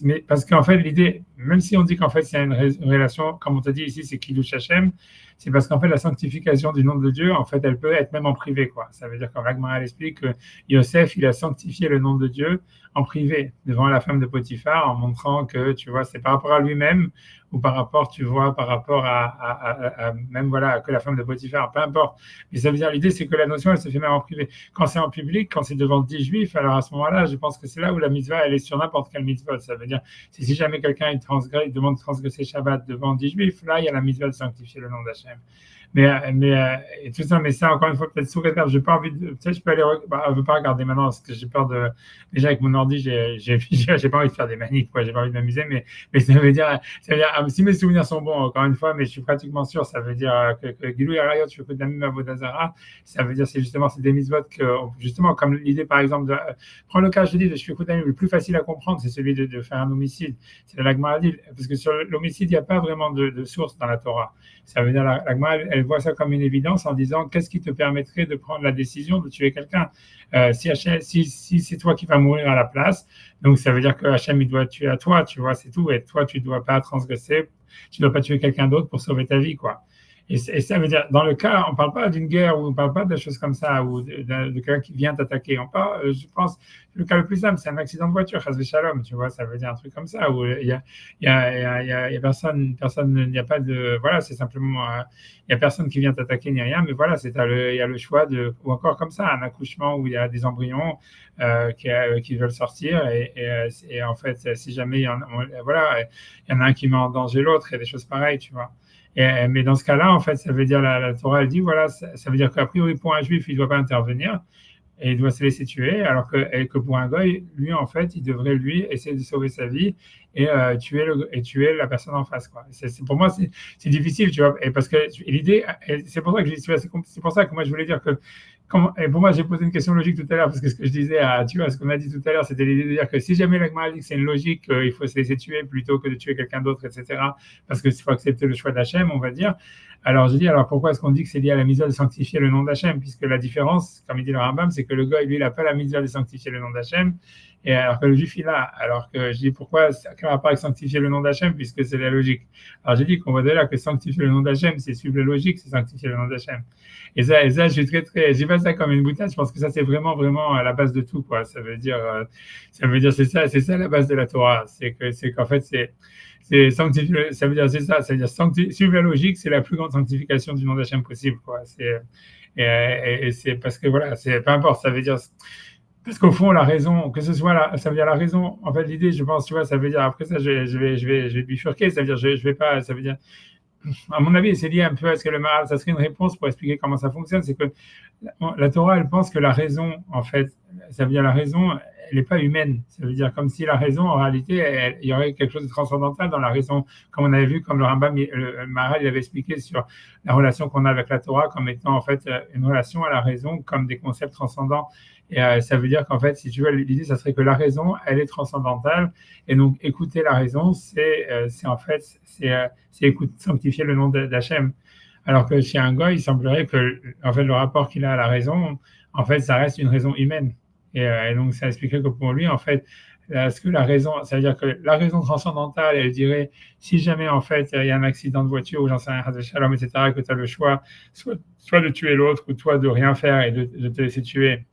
S1: mais parce qu'en fait, l'idée, même si on dit qu'en fait, c'est une relation, comme on t'a dit ici, c'est Kiddush Hashem, c'est parce qu'en fait, la sanctification du nom de Dieu, en fait, elle peut être même en privé, quoi. Ça veut dire qu'en Gemara, elle explique que Yosef, il a sanctifié le nom de Dieu en privé, devant la femme de Potiphar, en montrant que, tu vois, c'est par rapport à lui-même, ou par rapport, tu vois, par rapport à même, voilà, que la femme de Potiphar, peu importe. Mais ça veut dire, l'idée, c'est que la notion, elle se fait même en privé. Quand c'est en public, quand c'est devant 10 juifs, alors à ce moment-là, je pense que c'est là où la mitzvah, elle est sur n'importe quelle mitzvah. Ça veut dire, si jamais quelqu'un il demande de transgresser Shabbat devant 10 juifs, là, il y a la mitzvah de sanctifier le nom d'Hachem. Et tout ça, mais ça, encore une fois, peut-être sous réserve, j'ai pas envie de, peut-être je peux aller, je veux pas regarder maintenant parce que j'ai peur de, déjà avec mon ordi, j'ai pas envie de faire des manifs, quoi, j'ai pas envie de m'amuser, mais ça veut dire, si mes souvenirs sont bons, encore une fois, mais je suis pratiquement sûr, ça veut dire que Gilou et Arayot, je fais de la même Avodah Zarah, ça veut dire, c'est des mitzvot que, justement, comme l'idée, par exemple, prends le cas, je dis, de Shfichut Damim, le plus facile à comprendre, c'est celui de faire un homicide. C'est la Gemara dit, parce que sur l'homicide, il n'y a pas vraiment de source dans la Torah. Ça veut dire, la Gemara, elle voit ça comme une évidence en disant, qu'est-ce qui te permettrait de prendre la décision de tuer quelqu'un si c'est toi qui vas mourir à la place, donc ça veut dire que Hachem, il doit tuer à toi, tu vois, c'est tout, et toi, tu ne dois pas transgresser, tu ne dois pas tuer quelqu'un d'autre pour sauver ta vie, quoi. Et ça veut dire, dans le cas, on ne parle pas d'une guerre ou on ne parle pas de choses comme ça, ou de quelqu'un qui vient t'attaquer. On parle, je pense, le cas le plus simple, c'est un accident de voiture, chas shalom, tu vois, ça veut dire un truc comme ça, où il y a personne, il n'y a pas de, voilà, c'est simplement, il n'y a personne qui vient t'attaquer ni rien, mais voilà, il y a le choix de, ou encore comme ça, un accouchement où il y a des embryons qui veulent sortir, et en fait, si jamais il y en a un qui met en danger l'autre, et des choses pareilles, tu vois. Mais dans ce cas-là, en fait, ça veut dire, la Torah, elle dit, voilà, ça veut dire qu'a priori, pour un juif, il ne doit pas intervenir et il doit se laisser tuer, alors que pour un goy, lui, en fait, il devrait, lui, essayer de sauver sa vie et tuer la personne en face, quoi. Pour moi, c'est difficile, tu vois, et parce que l'idée, c'est pour ça que c'est pour ça que moi, je voulais dire que, et pour moi, j'ai posé une question logique tout à l'heure, parce que ce que je disais, tu vois, ce qu'on a dit tout à l'heure, c'était l'idée de dire que si jamais la Gemara dit que c'est une logique, il faut se laisser tuer plutôt que de tuer quelqu'un d'autre, etc., parce qu'il faut accepter le choix d'Hachem, on va dire. Alors, je dis, alors pourquoi est-ce qu'on dit que c'est lié à la mitzvah de sanctifier le nom d'Hachem? Puisque la différence, comme il dit le Rambam, c'est que le gars, lui, il n'a pas la mitzvah de sanctifier le nom d'Hachem, Et alors que le juif, il a. Alors que je dis pourquoi, quel rapport avec sanctifier le nom d'Hachem, puisque c'est la logique. Alors j'ai dit qu'on voit de là que sanctifier le nom d'Hachem, c'est suivre la logique, c'est sanctifier le nom d'Hachem. Et ça, je suis je dis pas ça comme une boutade, je pense que ça, c'est vraiment, vraiment à la base de tout, quoi. Ça veut dire, c'est ça la base de la Torah. C'est qu'en fait, c'est sanctifier, ça veut dire, c'est ça, c'est-à-dire suivre la logique, c'est la plus grande sanctification du nom d'Hachem possible, quoi. Et c'est parce que voilà, c'est peu importe, ça veut dire, parce qu'au fond, la raison, que ce soit ça veut dire la raison, en fait, l'idée, je pense, tu vois, ça veut dire, après ça, je vais bifurquer, ça veut dire, je vais pas, ça veut dire, à mon avis, c'est lié un peu à ce que le Maharal, ça serait une réponse pour expliquer comment ça fonctionne, c'est que la Torah, elle pense que la raison, en fait, ça veut dire la raison, elle n'est pas humaine. Ça veut dire comme si la raison, en réalité, il y aurait quelque chose de transcendantal dans la raison, comme on avait vu, comme le Rambam, le Maharal, il avait expliqué sur la relation qu'on a avec la Torah comme étant en fait une relation à la raison comme des concepts transcendants. Et ça veut dire qu'en fait, si tu veux, l'idée, ça serait que la raison, elle est transcendantale. Et donc, écouter la raison, c'est sanctifier le nom d'Hachem. Alors que chez un goy, il semblerait que en fait, le rapport qu'il a à la raison, en fait, ça reste une raison humaine. Et donc, ça expliquerait que pour lui, en fait, ce que la raison, ça veut dire que la raison transcendantale, elle dirait, si jamais, en fait, il y a un accident de voiture ou j'en sais rien, shalom, etc., et que tu as le choix, soit de tuer l'autre ou toi de rien faire et de te laisser tuer,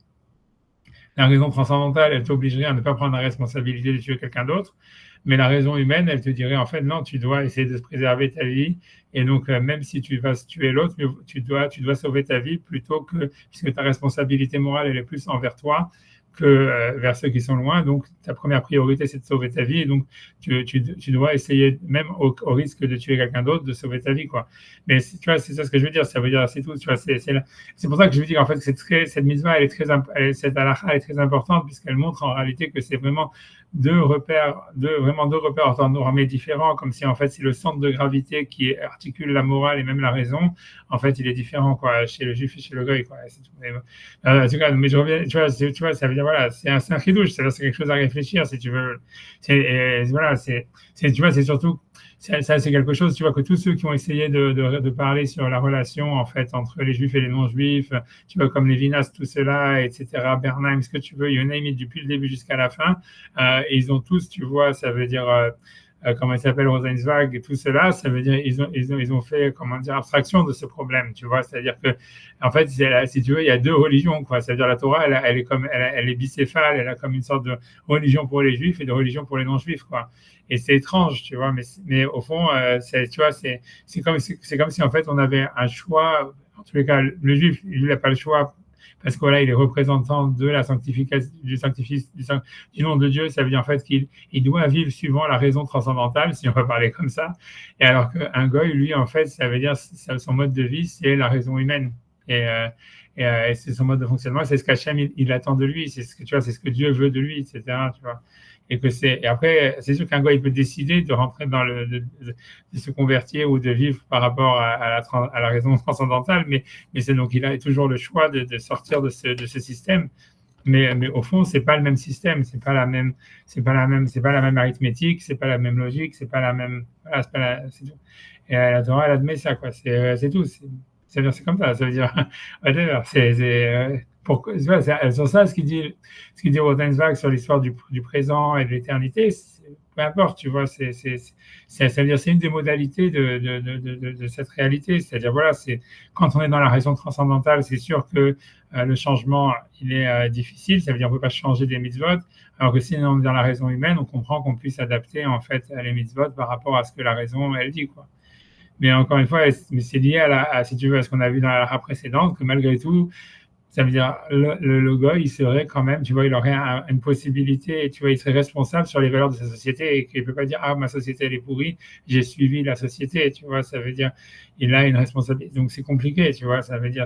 S1: la raison transcendantale, elle t'obligerait à ne pas prendre la responsabilité de tuer quelqu'un d'autre. Mais la raison humaine, elle te dirait, en fait, non, tu dois essayer de préserver ta vie. Et donc, même si tu vas tuer l'autre, tu dois sauver ta vie plutôt que, puisque ta responsabilité morale, elle est plus envers toi que vers ceux qui sont loin. Donc, ta première priorité, c'est de sauver ta vie. Et donc, tu dois essayer, même au risque de tuer quelqu'un d'autre, de sauver ta vie, quoi. Mais tu vois, c'est ça ce que je veux dire. Ça veut dire, c'est tout. Tu vois, c'est pour ça que je veux dire, en fait, que cette mitzvah, cette halakha, elle est très importante puisqu'elle montre en réalité que c'est vraiment deux repères orthonormés différents, comme si en fait c'est le centre de gravité qui articule la morale et même la raison, en fait il est différent, quoi, chez le juif et chez le goy, quoi. C'est tout. En tout cas, mais je reviens, tu vois, ça veut dire, voilà, c'est un chidouche, c'est quelque chose à réfléchir, si tu veux. Voilà, tu vois, c'est surtout, ça, c'est quelque chose, tu vois, que tous ceux qui ont essayé de parler sur la relation, en fait, entre les juifs et les non-juifs, tu vois, comme Lévinas, tout cela, etc., Bernheim, ce que tu veux, you name it, depuis le début jusqu'à la fin, et ils ont tous, tu vois, ça veut dire, comment il s'appelle, Rosenzweig et tout cela, ça veut dire ils ont fait, comment dire, abstraction de ce problème, tu vois, c'est-à-dire que, en fait, si tu veux, il y a deux religions, quoi, c'est-à-dire la Torah, elle est bicéphale, elle a comme une sorte de religion pour les juifs et de religion pour les non-juifs, quoi. Et c'est étrange, tu vois, mais au fond, tu vois, c'est comme si, en fait, on avait un choix, en tous les cas, le juif, il n'a pas le choix, parce que là, il est représentant de la sanctification, du nom de Dieu. Ça veut dire en fait qu'il doit vivre suivant la raison transcendantale, si on va parler comme ça. Et alors qu'un goy, lui, en fait, ça veut dire son mode de vie, c'est la raison humaine. Et c'est son mode de fonctionnement. C'est ce qu'Hachem il attend de lui. C'est ce que tu vois, c'est ce que Dieu veut de lui, etc. Tu vois. Et après, c'est sûr qu'un gars, il peut décider de rentrer de se convertir ou de vivre par rapport à la raison transcendantale, mais c'est donc, il a toujours le choix de sortir de ce système. Mais au fond, c'est pas le même système, c'est pas la même arithmétique, c'est pas la même logique, c'est pas la même, voilà, c'est tout. Et la Torah, elle admet ça, quoi. C'est tout. C'est comme ça. Ça veut dire, c'est sur ça ce qu'il dit Rosenzweig sur l'histoire du présent et de l'éternité. Peu importe, tu vois, ça veut dire c'est une des modalités de cette réalité. C'est-à-dire, voilà, quand on est dans la raison transcendantale, c'est sûr que le changement, il est difficile. Ça veut dire qu'on ne peut pas changer des mitzvot. Alors que si on est dans la raison humaine, on comprend qu'on puisse adapter, en fait, les mitzvot par rapport à ce que la raison, elle dit, quoi. Mais encore une fois, c'est lié si tu veux, à ce qu'on a vu dans la précédente, que malgré tout, ça veut dire le goy, il serait quand même, tu vois, il aurait une possibilité, tu vois, il serait responsable sur les valeurs de sa société et qu'il ne peut pas dire, ah, ma société, elle est pourrie, j'ai suivi la société, tu vois, ça veut dire, il a une responsabilité. Donc, c'est compliqué, tu vois, ça veut dire,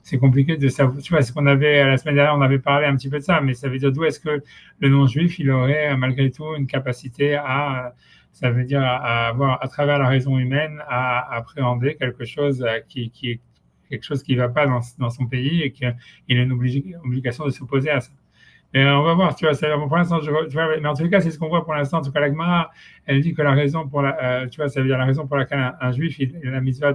S1: c'est compliqué de savoir, tu vois, ce qu'on avait, la semaine dernière, on avait parlé un petit peu de ça, mais ça veut dire d'où est-ce que le non-juif, il aurait malgré tout une capacité ça veut dire à avoir, à travers la raison humaine, à appréhender quelque chose qui est quelque chose qui ne va pas dans son pays et qu'il a une obligation de s'opposer à ça. Et on va voir, tu vois, pour l'instant, mais en tout cas, c'est ce qu'on voit pour l'instant. En tout cas, la Gemara, elle dit que la raison tu vois, ça veut dire la raison pour laquelle un juif, il a la mitzvah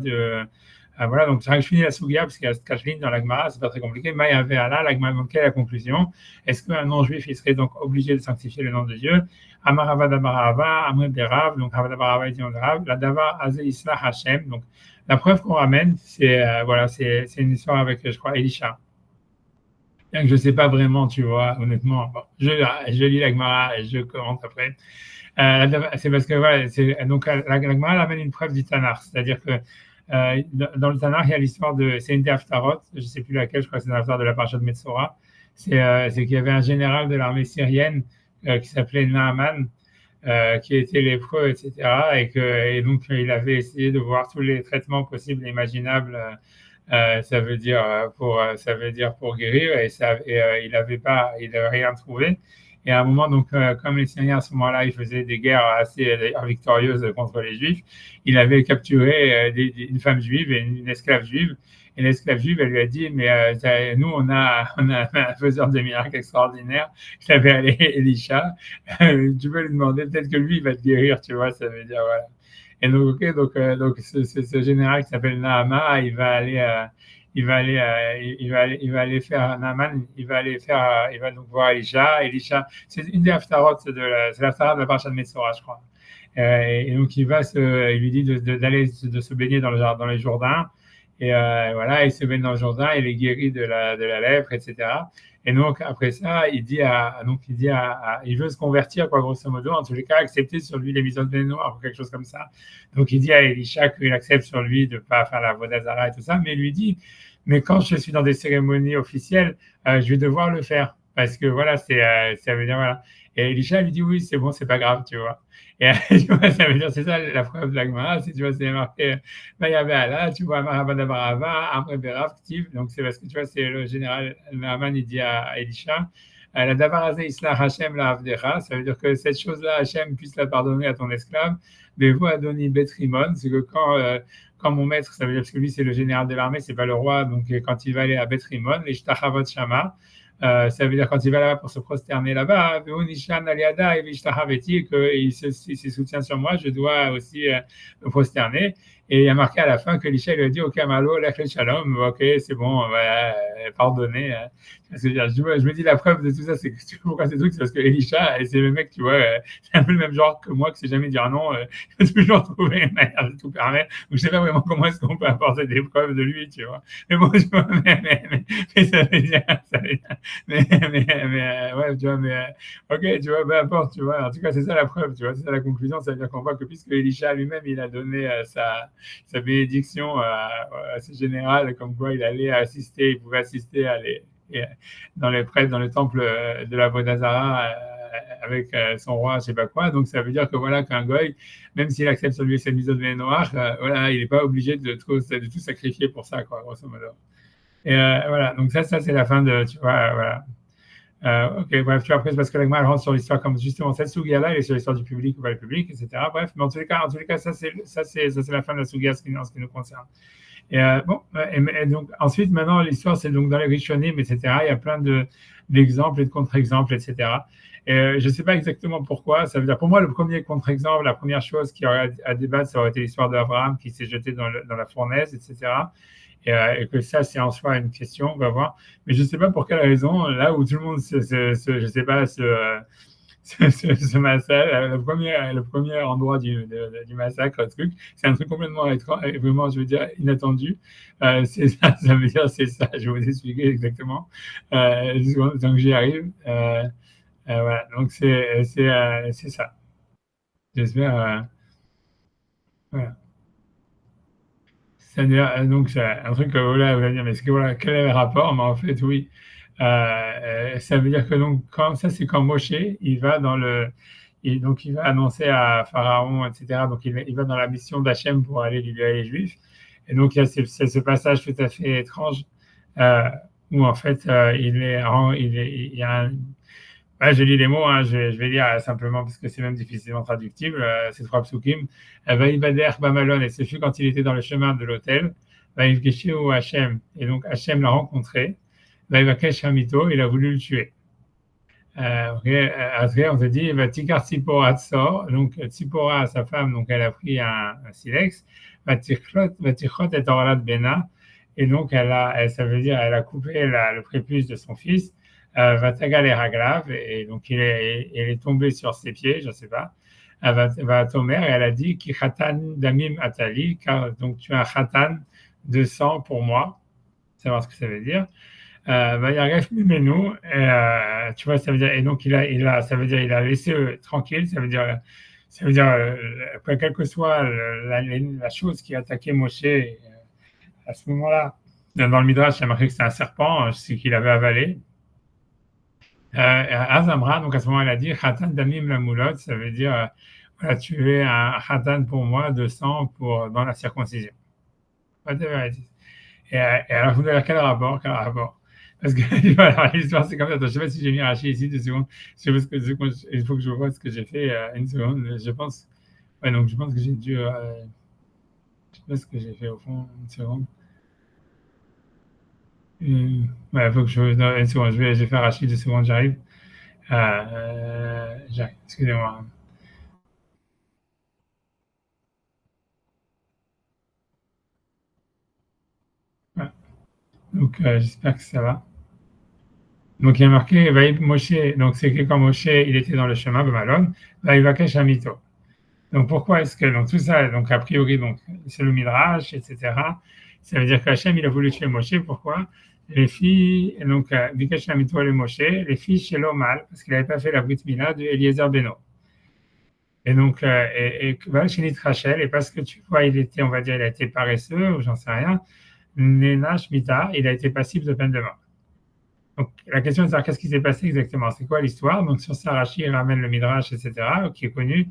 S1: Voilà, donc je finis la Sougia, parce qu'il y a cette cache-ligne dans la Gemara, c'est pas très compliqué. Maïa Ve'ala, la Gemara, donc quelle est la conclusion? Est-ce qu'un non-juif, il serait donc obligé de sanctifier le nom de Dieu? Amarava Dabarava, Amre Berav, donc Havadabarava dit Rav, la Dava Azeh Islah Hashem. Donc la preuve qu'on ramène, c'est une histoire avec, je crois, Elisha. Bien que je ne sais pas vraiment, tu vois, honnêtement. Bon, je lis la Gemara et je commente après. C'est parce que voilà, donc la Gemara amène une preuve du Tanakh, c'est-à-dire que dans le Tanakh, il y a l'histoire c'est une des Haftarot, je ne sais plus laquelle, je crois que c'est l'Haftar de la Parashat de Metzora. C'est qu'il y avait un général de l'armée syrienne qui s'appelait Naaman, qui était lépreux, etc. Et donc il avait essayé de voir tous les traitements possibles et imaginables. Ça veut dire pour guérir, il n'avait rien trouvé. Et à un moment, donc, comme les Syriens à ce moment-là, ils faisaient des guerres assez victorieuses contre les Juifs, il avait capturé une femme juive et une esclave juive. Et l'esclave juive, elle lui a dit, mais nous, on a un faiseur de miracles extraordinaire, qui s'appelle Elisha. Tu peux lui demander, peut-être que lui, il va te guérir, tu vois, ça veut dire, voilà. Et donc, ok, donc ce général qui s'appelle Nahama, il va aller faire Naaman, il va donc voir Elisha. Elisha, c'est une des haftarot c'est l'haftarah de la parasha de Metzora, je crois. Et donc il lui dit d'aller de se baigner dans les Jourdains. Et voilà, il se baigne dans le Jourdain, il est guéri de la lèpre, etc. Et donc après ça, il veut se convertir, quoi, grosso modo, en tous les cas, accepter sur lui les mitzvot ben noirs ou quelque chose comme ça. Donc il dit à Elisha qu'il accepte sur lui de ne pas faire la avodat zara et tout ça, mais il lui dit, mais quand je suis dans des cérémonies officielles, je vais devoir le faire, parce que voilà, ça veut dire voilà. Et Elisha lui dit oui, c'est bon, c'est pas grave, tu vois. Et tu vois, ça veut dire, c'est ça la preuve de la Gemara, tu vois, c'est marqué, il y avait Allah, tu vois, Marabadabarava, après Berav, donc c'est parce que tu vois, c'est le général Naaman, il dit à Elisha, la Davarazé Islah Hashem la Avdecha, ça veut dire que cette chose-là, Hashem puisse la pardonner à ton esclave, mais vous, Adoni Betrimon, c'est que quand mon maître, ça veut dire parce que lui c'est le général de l'armée, c'est pas le roi, donc quand il va aller à Betrimon, les Shtachavot Shama, ça veut dire quand il va là-bas pour se prosterner là-bas, qu'il se soutient sur moi, je dois aussi me prosterner. Et il y a marqué à la fin que Elisha lui a dit ok, Malo, lachel shalom, ok, c'est bon, pardonné. Je me dis la preuve de tout ça, c'est que tu vois pourquoi ces trucs, c'est parce que Elisha, c'est le mec, tu vois, c'est un peu le même genre que moi, qui sait jamais dire non, il faut toujours trouver une manière de tout permettre. Donc je sais pas vraiment comment est-ce qu'on peut apporter des preuves de lui, tu vois. Mais bon, tu vois, mais ça veut dire, ouais, tu vois, ok, tu vois, peu importe, tu vois. En tout cas, c'est ça la preuve, tu vois, c'est ça la conclusion, ça veut dire qu'on voit que puisque Elisha lui-même, il a donné sa bénédiction à ce général, comme quoi il pouvait assister dans les prêtres, dans le temple de la Vodazara avec son roi, je sais pas quoi. Donc ça veut dire que voilà, qu'un goy, même s'il accepte sur lui cette mise de noir, voilà, il n'est pas obligé de tout sacrifier pour ça, quoi, grosso modo. Et voilà, donc ça c'est la fin de, tu vois, voilà. Ok, bref, tu vois, après, c'est parce que l'Agma rentre sur l'histoire comme justement cette Sugia-là, elle est sur l'histoire du public ou pas le public, etc. Bref, mais en tous les cas, ça c'est la fin de la Sugia en ce qui nous concerne. Et bon, et donc ensuite, maintenant, l'histoire, c'est donc dans les Rishonim, etc. Il y a plein d'exemples et de contre-exemples, etc. Et je ne sais pas exactement pourquoi. Ça veut dire, pour moi, le premier contre-exemple, la première chose qui aurait à débattre, ça aurait été l'histoire d'Abraham qui s'est jeté dans la fournaise, etc. Et que ça, c'est en soi une question, on va voir. Mais je ne sais pas pour quelle raison, là où tout le monde je sais pas, ce massacre, le premier endroit du massacre, truc, c'est un truc complètement vraiment, je veux dire, inattendu. C'est ça veut dire, c'est ça, je vais vous expliquer exactement, donc j'y arrive. Voilà, donc c'est ça. J'espère, voilà. C'est-à-dire, donc, c'est un truc que voilà, vous allez dire, mais voilà, quel est le rapport? Mais en fait, oui. Ça veut dire que donc, c'est quand Moshe, donc il va annoncer à Pharaon, etc. Donc, il va dans la mission d'Hachem pour aller libérer les Juifs. Et donc, il y a ce passage tout à fait étrange où, en fait, il y a un. Ouais, je lis les mots, hein, je vais lire simplement parce que c'est même difficilement traductible, ces trois psukim. Vaïbader Bamalon, et ce fut quand il était dans le chemin de l'autel. Vaïvgeshiu Hachem, et donc Hachem l'a rencontré. Vaïvakesh Hamito, il a voulu le tuer. Après, on se dit, Tikar Tzipora Tsor, donc Tzipora, sa femme, donc elle a pris un silex. Vatichot et Orlat Bena, et donc ça veut dire elle a coupé le prépuce de son fils, Vatagal et Raglav, et donc elle est tombée sur ses pieds, je ne sais pas, va Tomer, et elle a dit Ki Khatan Damim Atali, car donc tu es un Khatan de sang pour moi, savoir ce que ça veut dire. Vayaref Mimenu, tu vois, ça veut dire, et donc ça veut dire il a laissé tranquille, ça veut dire quelle que soit la chose qui a attaqué Moshe à ce moment-là. Dans le Midrash, il y a marqué que c'était un serpent, c'est qu'il avait avalé. Azamra, donc à ce moment, elle a dit Khatan Damim la Moulot, ça veut dire voilà, tu es un Khatan pour moi de sang dans la circoncision. Et alors, je voulais dire quel rapport. Parce que voilà, l'histoire, c'est comme ça. Attends, je ne sais pas si j'ai mis Rachid ici 2 secondes. Je sais pas il faut que je vois ce que j'ai fait une seconde. Je pense. Ouais, donc je pense que j'ai dû. Je sais pas ce que j'ai fait au fond. Une seconde. Ouais, il faut que je. Non, une seconde. Je vais faire Rachid 2 secondes. J'arrive. J'arrive. Excusez-moi. Ouais. Donc, j'espère que ça va. Donc, il y a marqué Moshe. Donc, c'est que quand Moshe il était dans le chemin, Malone, Vaïvakesh Amito. Donc pourquoi est-ce que donc tout ça donc a priori donc c'est le midrash etc. Ça veut dire qu'Hachem il a voulu tuer Moshe. Pourquoi? Les filles donc Bikesh Lamito et Moshe, les filles chez l'Omal parce qu'il n'avait pas fait la brit mila de Eliezer Beno. Et donc chez Rachel et parce que tu vois il était on va dire il a été paresseux ou j'en sais rien. Nena Shmita il a été passible de peine de mort. Donc la question est de savoir qu'est-ce qui s'est passé exactement. C'est quoi l'histoire? Donc sur Sarachi il ramène le midrash etc. qui est connu.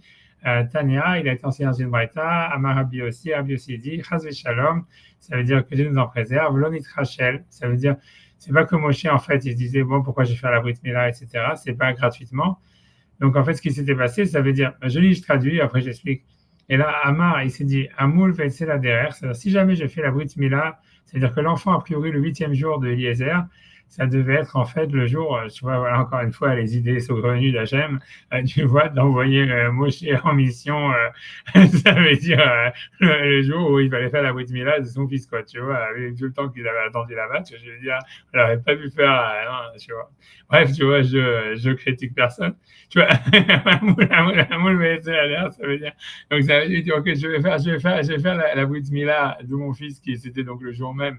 S1: Tania, il a été enseigné dans une braïta, Amar Rabbi aussi dit, Chaz Shalom, ça veut dire que Dieu nous en préserve, Lonit Rachel, ça veut dire, c'est pas que Moshe, en fait, il se disait, bon, pourquoi je vais faire la Brit Mila, etc., c'est pas gratuitement. Donc, en fait, ce qui s'était passé, ça veut dire, je traduis, après j'explique. Et là, Amar, il s'est dit, Amoul Vetsel derrière, c'est-à-dire, si jamais je fais la Brit Mila, c'est-à-dire que l'enfant, a priori, le 8e jour de Eliezer, ça devait être en fait le jour, tu vois, voilà, encore une fois, les idées saugrenues d'Hachem, tu vois, d'envoyer Moshe en mission, ça veut dire le jour où il fallait faire la Brit Mila de son fils, quoi, tu vois, avec tout le temps qu'il avait attendu là-bas, je veux dire, on n'aurait pas pu faire, non, tu vois. Bref, tu vois, je critique personne, tu vois, ça veut dire, donc ça veut dire, ok, je vais faire la Brit Mila de mon fils, qui c'était donc le jour même,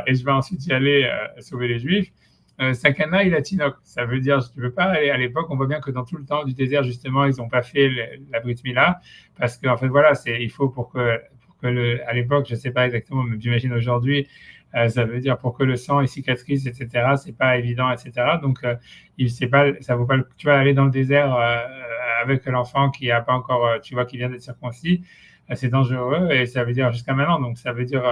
S1: et je vais ensuite y aller sauver les Juifs. Sakana il a Tinok, ça veut dire tu ne peux pas aller à l'époque. On voit bien que dans tout le temps du désert justement ils n'ont pas fait la Brit Mila parce qu'en fait voilà il faut pour que à l'époque je ne sais pas exactement mais j'imagine aujourd'hui ça veut dire pour que le sang il cicatrise etc. C'est pas évident etc. Donc ça vaut pas tu vas aller dans le désert avec l'enfant qui a pas encore tu vois qui vient d'être circoncis, c'est dangereux et ça veut dire jusqu'à maintenant donc ça veut dire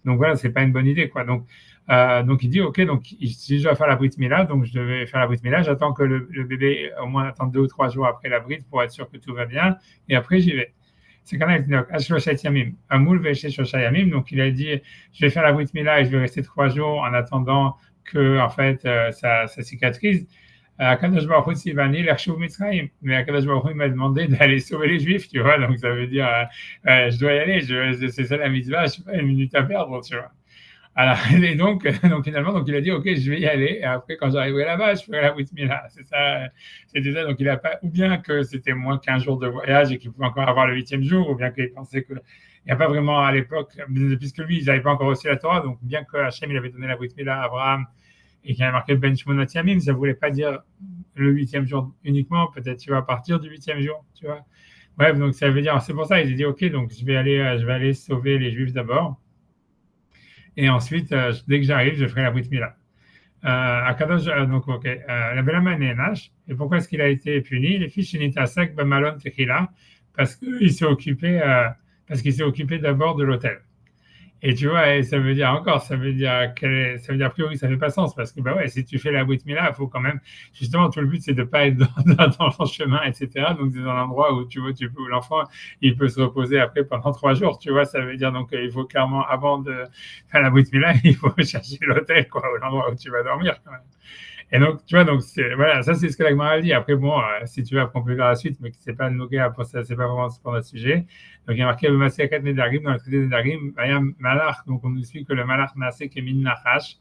S1: donc voilà, c'est pas une bonne idée, quoi. Donc il dit, ok, donc si je dois faire la Brit Mila, donc je devais faire la Brit Mila, j'attends que le bébé au moins attende 2 ou 3 jours après la Brit pour être sûr que tout va bien, et après j'y vais. C'est quand même donc il a dit, je vais faire la Brit Mila et je vais rester 3 jours en attendant que en fait ça cicatrise. Akadosh Baruch Hu Sivani l'Arshuv Mitzrayim, mais Akadosh Baruch Hu il m'a demandé d'aller sauver les Juifs, tu vois, donc ça veut dire je dois y aller, c'est ça la mitzvah, je sais pas, 1 minute à perdre, tu vois. Alors, et donc finalement, donc il a dit ok, je vais y aller, et après quand j'arriverai là-bas, je ferai la Brit Mila, c'est ça, c'était ça, donc il a pas, ou bien que c'était moins qu'1 jour de voyage et qu'il pouvait encore avoir le 8e jour, ou bien qu'il pensait que il n'y a pas vraiment à l'époque, puisque lui, ils n'avaient pas encore reçu la Torah, donc bien que Hachem, il avait donné la Brit Mila à Abraham, et qu'il avait marqué Ben Shmonot Yamim, ça ne voulait pas dire le 8e jour uniquement, peut-être tu vois, à partir du 8e jour, tu vois. Bref, donc ça veut dire, c'est pour ça, il a dit, ok, donc je vais aller sauver les Juifs d'abord, et ensuite, dès que j'arrive, je ferai la Brit Mila. Donc, ok, la Belama Nenash, et pourquoi est-ce qu'il a été puni? Les filles Shinitasak Bamalon Techila, parce qu'il s'est occupé d'abord de l'hôtel. Et tu vois, ça veut dire a priori, ça fait pas sens parce que, bah ouais, si tu fais la Brit Mila, il faut quand même, justement, tout le but, c'est de pas être dans le chemin, etc. Donc, c'est dans un endroit où, tu vois, où l'enfant, il peut se reposer après pendant 3 jours, tu vois, ça veut dire, donc, il faut clairement, avant de faire la Brit Mila, il faut chercher l'hôtel, quoi, ou l'endroit où tu vas dormir, quand même. Et donc, tu vois, donc voilà, ça c'est ce que la Gemara dit. Après, bon, si tu veux, après on peut faire la suite, mais c'est pas Noga pour ça, c'est pas vraiment pour notre sujet. Donc il y a marqué le Masekat Nedarim, dans le traité Nedarim, il y a un malach, donc on nous explique que le malach Nasé Kemin Nachash,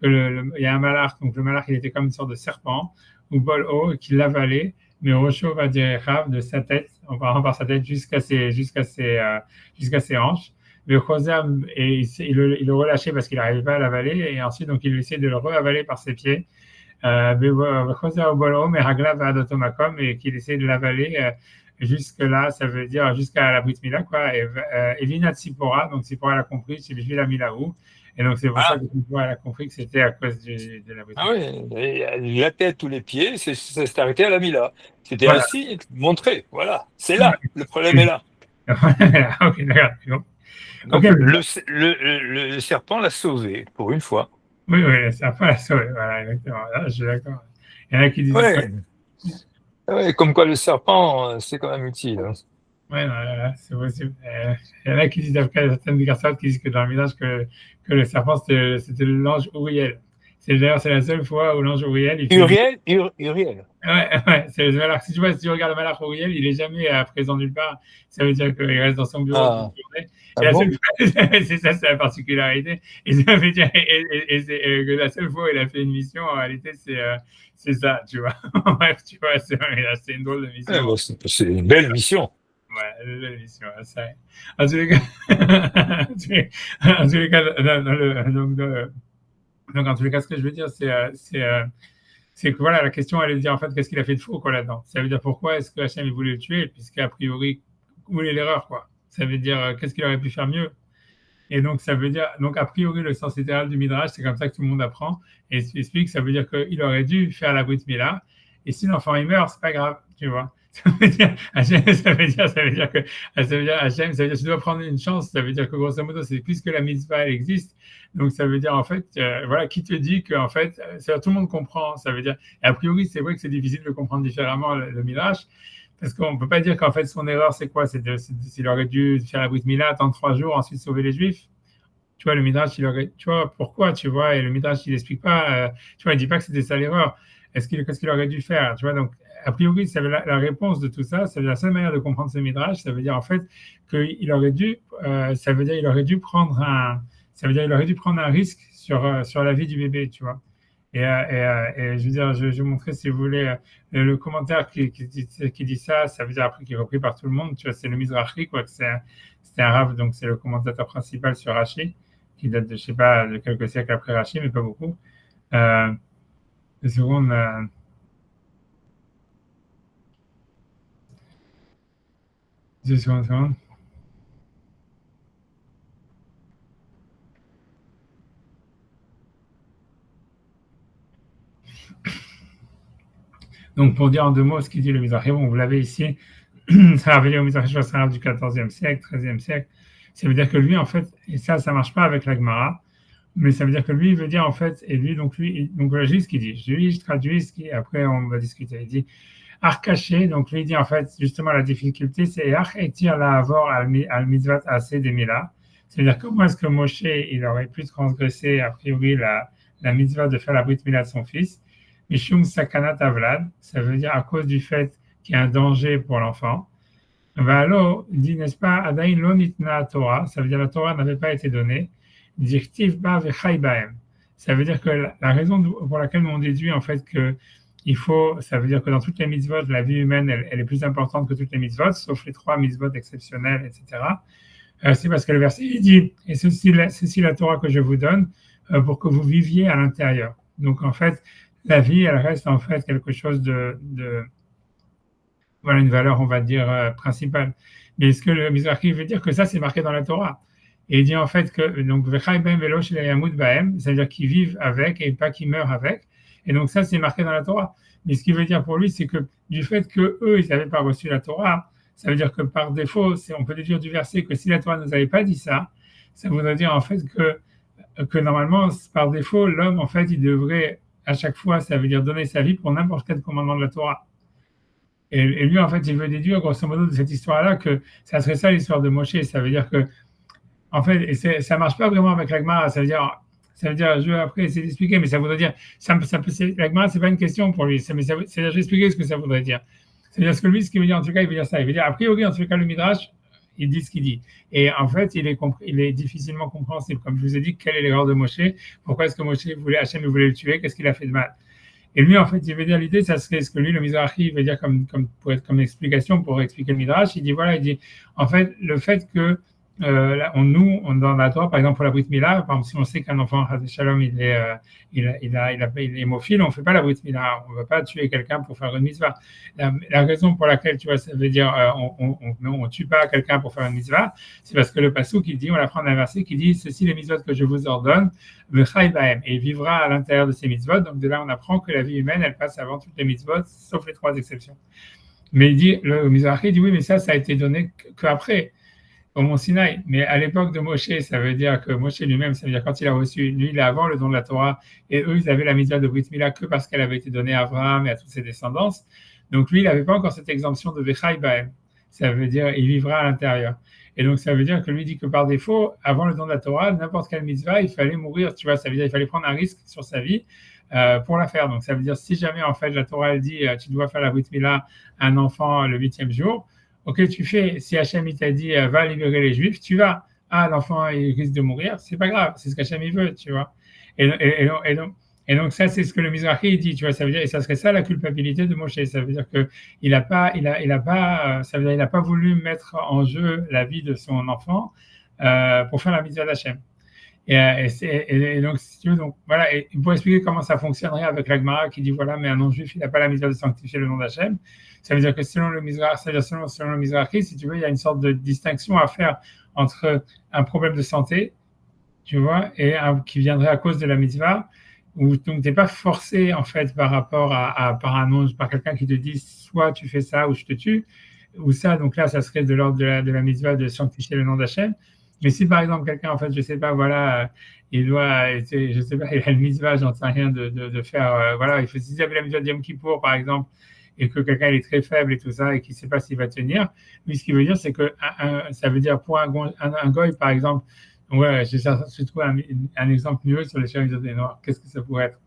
S1: il y a un malach, donc le malach il était comme une sorte de serpent, ou bol-o, qui l'avalait, mais Rocho va dire de sa tête, en parlant par sa tête jusqu'à ses hanches. Le Khosam, et il le relâchait parce qu'il n'arrivait pas à l'avaler, et ensuite donc il essayait de le re-avaler par ses pieds. Et qu'il essaie de l'avaler jusque-là, ça veut dire jusqu'à la Brit Mila, quoi. Et Vinat Sipora, donc Sipora elle a compris, c'est lui la Milaou. Et donc c'est pour ça que Sipora elle a compris que c'était à cause de la Brit
S3: Mila. Ah oui, la tête ou les pieds, c'est arrêté à la Mila. C'était
S1: voilà.
S3: ainsi montré. Voilà, c'est là, le problème est là.
S1: Ok, d'accord.
S3: Donc
S1: Okay.
S3: Le serpent l'a sauvé, pour une fois.
S1: Oui, le serpent l'a sauvé, voilà, exactement. Là, je suis d'accord. Il y en a qui disent...
S3: Ouais, comme quoi le serpent, c'est quand même utile. Hein.
S1: Oui, c'est possible. Il y en a qui disent, après certaines personnes qui disent que dans le village, que le serpent, c'était l'ange Uriel. D'ailleurs, c'est la seule fois où l'ange Uriel...
S3: Uriel.
S1: Ouais, c'est le malach. Si tu regardes le malach Uriel, il n'est jamais présent nulle part. Ça veut dire qu'il reste dans son bureau toute journée. La seule fois, c'est ça, c'est la particularité. Et ça veut dire que la seule fois où il a fait une mission, en réalité, c'est ça, tu vois. Bref, tu vois, c'est une drôle de mission.
S3: C'est une belle mission.
S1: Ouais, une belle mission, ça. En tous les cas, donc, en tous les cas, ce que je veux dire, c'est que voilà, la question, elle est de dire en fait, qu'est-ce qu'il a fait de faux quoi là-dedans. Ça veut dire pourquoi est-ce que Hachem il voulait le tuer, puisqu'a priori, où est l'erreur quoi. Ça veut dire qu'est-ce qu'il aurait pu faire mieux. Et donc ça veut dire, donc a priori le sens littéral du midrash, c'est comme ça que tout le monde apprend. Et il explique, ça veut dire qu'il aurait dû faire la brit mila. Et si l'enfant il meurt, c'est pas grave, tu vois. Ça veut dire Hachem, ça veut dire Hachem, ça veut dire tu dois prendre une chance. Ça veut dire que grosso modo, c'est puisque la mitzvah elle existe. Donc ça veut dire en fait, voilà, qui te dit que en fait, tout le monde comprend. Ça veut dire, et a priori, c'est vrai que c'est difficile de comprendre différemment le midrash, parce qu'on ne peut pas dire qu'en fait son erreur c'est quoi, s'il aurait dû faire la brit mila, attendre 3 jours, ensuite sauver les Juifs. Tu vois, le midrash, tu vois pourquoi, tu vois, et le midrash il n'explique pas, tu vois, il dit pas que c'était ça l'erreur. Qu'est-ce qu'il aurait dû faire, tu vois, donc a priori, ça veut la réponse de tout ça, c'est la seule manière de comprendre ce midrash, ça veut dire en fait qu'il aurait dû, ça veut dire il aurait dû prendre un risque sur la vie du bébé, tu vois. Et je veux dire, je vais vous montrer si vous voulez le commentaire qui dit ça, ça veut dire après qui est repris par tout le monde, tu vois, c'est le Mizrahi, quoi, c'est un Rav, donc c'est le commentateur principal sur Rashi, qui date de, je sais pas, de quelques siècles après Rashi, mais pas beaucoup. Une seconde. Deux secondes. Donc, pour dire en 2 mots ce qu'il dit le Mizrahi, bon, vous l'avez ici, ça a revenu au Mizrahi, je pense, du 14e siècle, 13e siècle. Ça veut dire que lui, en fait, et ça marche pas avec la Gemara, mais ça veut dire que lui, il veut dire, en fait, et lui, donc voilà, ce qu'il dit. Je traduis ce qui, après, on va discuter. Il dit, Arcaché, donc lui, il dit, en fait, justement, la difficulté, c'est Arch etir la avor al mitzvat assez des mila. C'est-à-dire, comment est-ce que Moshe, il aurait pu transgresser, a priori, la mitzvah de faire la brit mila de son fils? Mishum sakanat avlad, ça veut dire à cause du fait qu'il y a un danger pour l'enfant. Valo dit, n'est-ce pas, Adain lo nitna Torah, ça veut dire la Torah n'avait pas été donnée. Dirtiv ba vechai baem. Ça veut dire que la raison pour laquelle on déduit en fait que ça veut dire que dans toutes les mitzvot, la vie humaine, elle est plus importante que toutes les mitzvot, sauf les 3 mitzvot exceptionnelles, etc. C'est parce que le verset il dit, et ceci la Torah que je vous donne pour que vous viviez à l'intérieur. Donc en fait, la vie, elle reste en fait quelque chose voilà, une valeur, on va dire, principale. Mais est-ce que le Mizrahi veut dire que ça, c'est marqué dans la Torah? Et il dit en fait que, donc, c'est-à-dire qu'ils vivent avec et pas qu'ils meurent avec. Et donc ça, c'est marqué dans la Torah. Mais ce qu'il veut dire pour lui, c'est que du fait qu'eux, ils n'avaient pas reçu la Torah, ça veut dire que par défaut, on peut déduire du verset que si la Torah ne nous avait pas dit ça, ça voudrait dire en fait que normalement, par défaut, l'homme, en fait, il devrait à chaque fois, ça veut dire donner sa vie pour n'importe quel commandement de la Torah. Et lui, en fait, il veut déduire, grosso modo, de cette histoire-là, que ça serait ça l'histoire de Moshe. Ça veut dire que, en fait, et ça marche pas vraiment avec la Gemara. Ça veut dire, Ça veut dire, je vais après essayer d'expliquer, mais ça voudrait dire, la Gemara, c'est pas une question pour lui, c'est-à-dire, je vais expliquer ce que ça voudrait dire. C'est-à-dire, ce qu'il veut dire, en tout cas, il veut dire ça. Il veut dire, a priori, en tout cas, le Midrash, il dit ce qu'il dit. Et en fait, il est difficilement compréhensible. Comme je vous ai dit, quelle est l'erreur de Moshe? Pourquoi est-ce que Hachem voulait le tuer? Qu'est-ce qu'il a fait de mal? Et lui, en fait, il veut dire l'idée, ça serait ce que lui, le Mizrahi, veut dire pour être comme explication, pour expliquer le Midrash. Il dit, voilà, il dit, en fait, le fait que dans la Torah, par exemple, pour la Brit Mila, par exemple, si on sait qu'un enfant, Shalom, il est hémophile, on ne fait pas la Brit Mila. On ne va pas tuer quelqu'un pour faire une mitzvah. La raison pour laquelle, tu vois, ça veut dire, on tue pas quelqu'un pour faire une mitzvah, c'est parce que le passouk, il dit, on apprend dans un verset qui dit, ceci les mitzvot que je vous ordonne, v'chai bahem, et il vivra à l'intérieur de ces mitzvot. Donc, de là, on apprend que la vie humaine, elle passe avant toutes les mitzvot, sauf les 3 exceptions. Mais il dit, le Mizrahi dit, oui, mais ça a été donné qu'après, au Mont Sinaï. Mais à l'époque de Moshe, ça veut dire que Moshe lui-même, ça veut dire quand il a reçu, lui, il est avant le don de la Torah, et eux, ils avaient la mitzvah de Brit Mila que parce qu'elle avait été donnée à Abraham et à toutes ses descendances. Donc lui, il n'avait pas encore cette exemption de Vechai Bahem. Ça veut dire, il vivra à l'intérieur. Et donc, ça veut dire que lui dit que par défaut, avant le don de la Torah, n'importe quelle mitzvah, il fallait mourir, tu vois, ça veut dire qu'il fallait prendre un risque sur sa vie pour la faire. Donc, ça veut dire, si jamais, en fait, la Torah, elle dit, tu dois faire la Brit Mila à un enfant le 8e jour, ok, tu fais, si Hachem il t'a dit va libérer les Juifs, tu vas. Ah, l'enfant il risque de mourir, c'est pas grave, c'est ce qu'Hachem il veut, tu vois. Et donc ça c'est ce que le Mizrahi dit, tu vois, ça veut dire, et ça serait ça la culpabilité de Moshe, ça veut dire que il a pas, ça veut dire il a pas voulu mettre en jeu la vie de son enfant pour faire la mitzvah d'Hachem. Et donc, si tu veux, donc, voilà, et pour expliquer comment ça fonctionnerait avec la Gemara qui dit voilà, mais un non-juif, il n'a pas la mitzvah de sanctifier le nom d'Hachem, ça veut dire que selon le Mizrahi, si tu veux, il y a une sorte de distinction à faire entre un problème de santé, tu vois, et qui viendrait à cause de la mitzvah, où donc tu n'es pas forcé, en fait, par rapport par quelqu'un qui te dit soit tu fais ça ou je te tue, ou ça, donc là, ça serait de l'ordre de la mitzvah de sanctifier le nom d'Hachem. Mais si par exemple quelqu'un, en fait, je sais pas, voilà, il doit, je sais pas, il a une mitzvah, j'en sais rien, de faire, voilà, il faut s'il avait la mitzvah de Yom Kippour, par exemple, et que quelqu'un est très faible et tout ça, et qu'il ne sait pas s'il va tenir, lui, ce qu'il veut dire, c'est que ça veut dire pour un goy, par exemple, ouais, je trouve un exemple mieux sur les chérubins des Noirs. Qu'est-ce que ça pourrait être?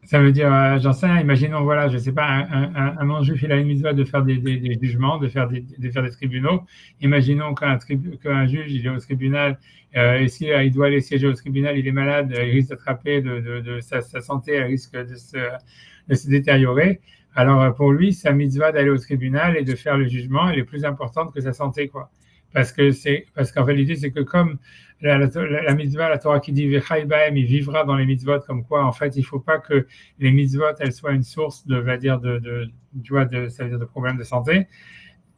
S1: Ça veut dire, j'en sais rien, imaginons, voilà, je sais pas, un non-juif, il a une mitzvah de faire des jugements, de faire des tribunaux. Imaginons qu'un juge, il est au tribunal, et si il doit aller siéger au tribunal, il est malade, il risque d'attraper de sa santé, elle risque de se détériorer. Alors, pour lui, sa mitzvah d'aller au tribunal et de faire le jugement, elle est plus importante que sa santé, quoi. Parce qu'en fait, l'idée, c'est que comme la mitzvah, la Torah qui dit Vechai Bahem, il vivra dans les mitzvot, comme quoi, en fait, il ne faut pas que les mitzvot, elles soient une source ça veut dire de problèmes de santé.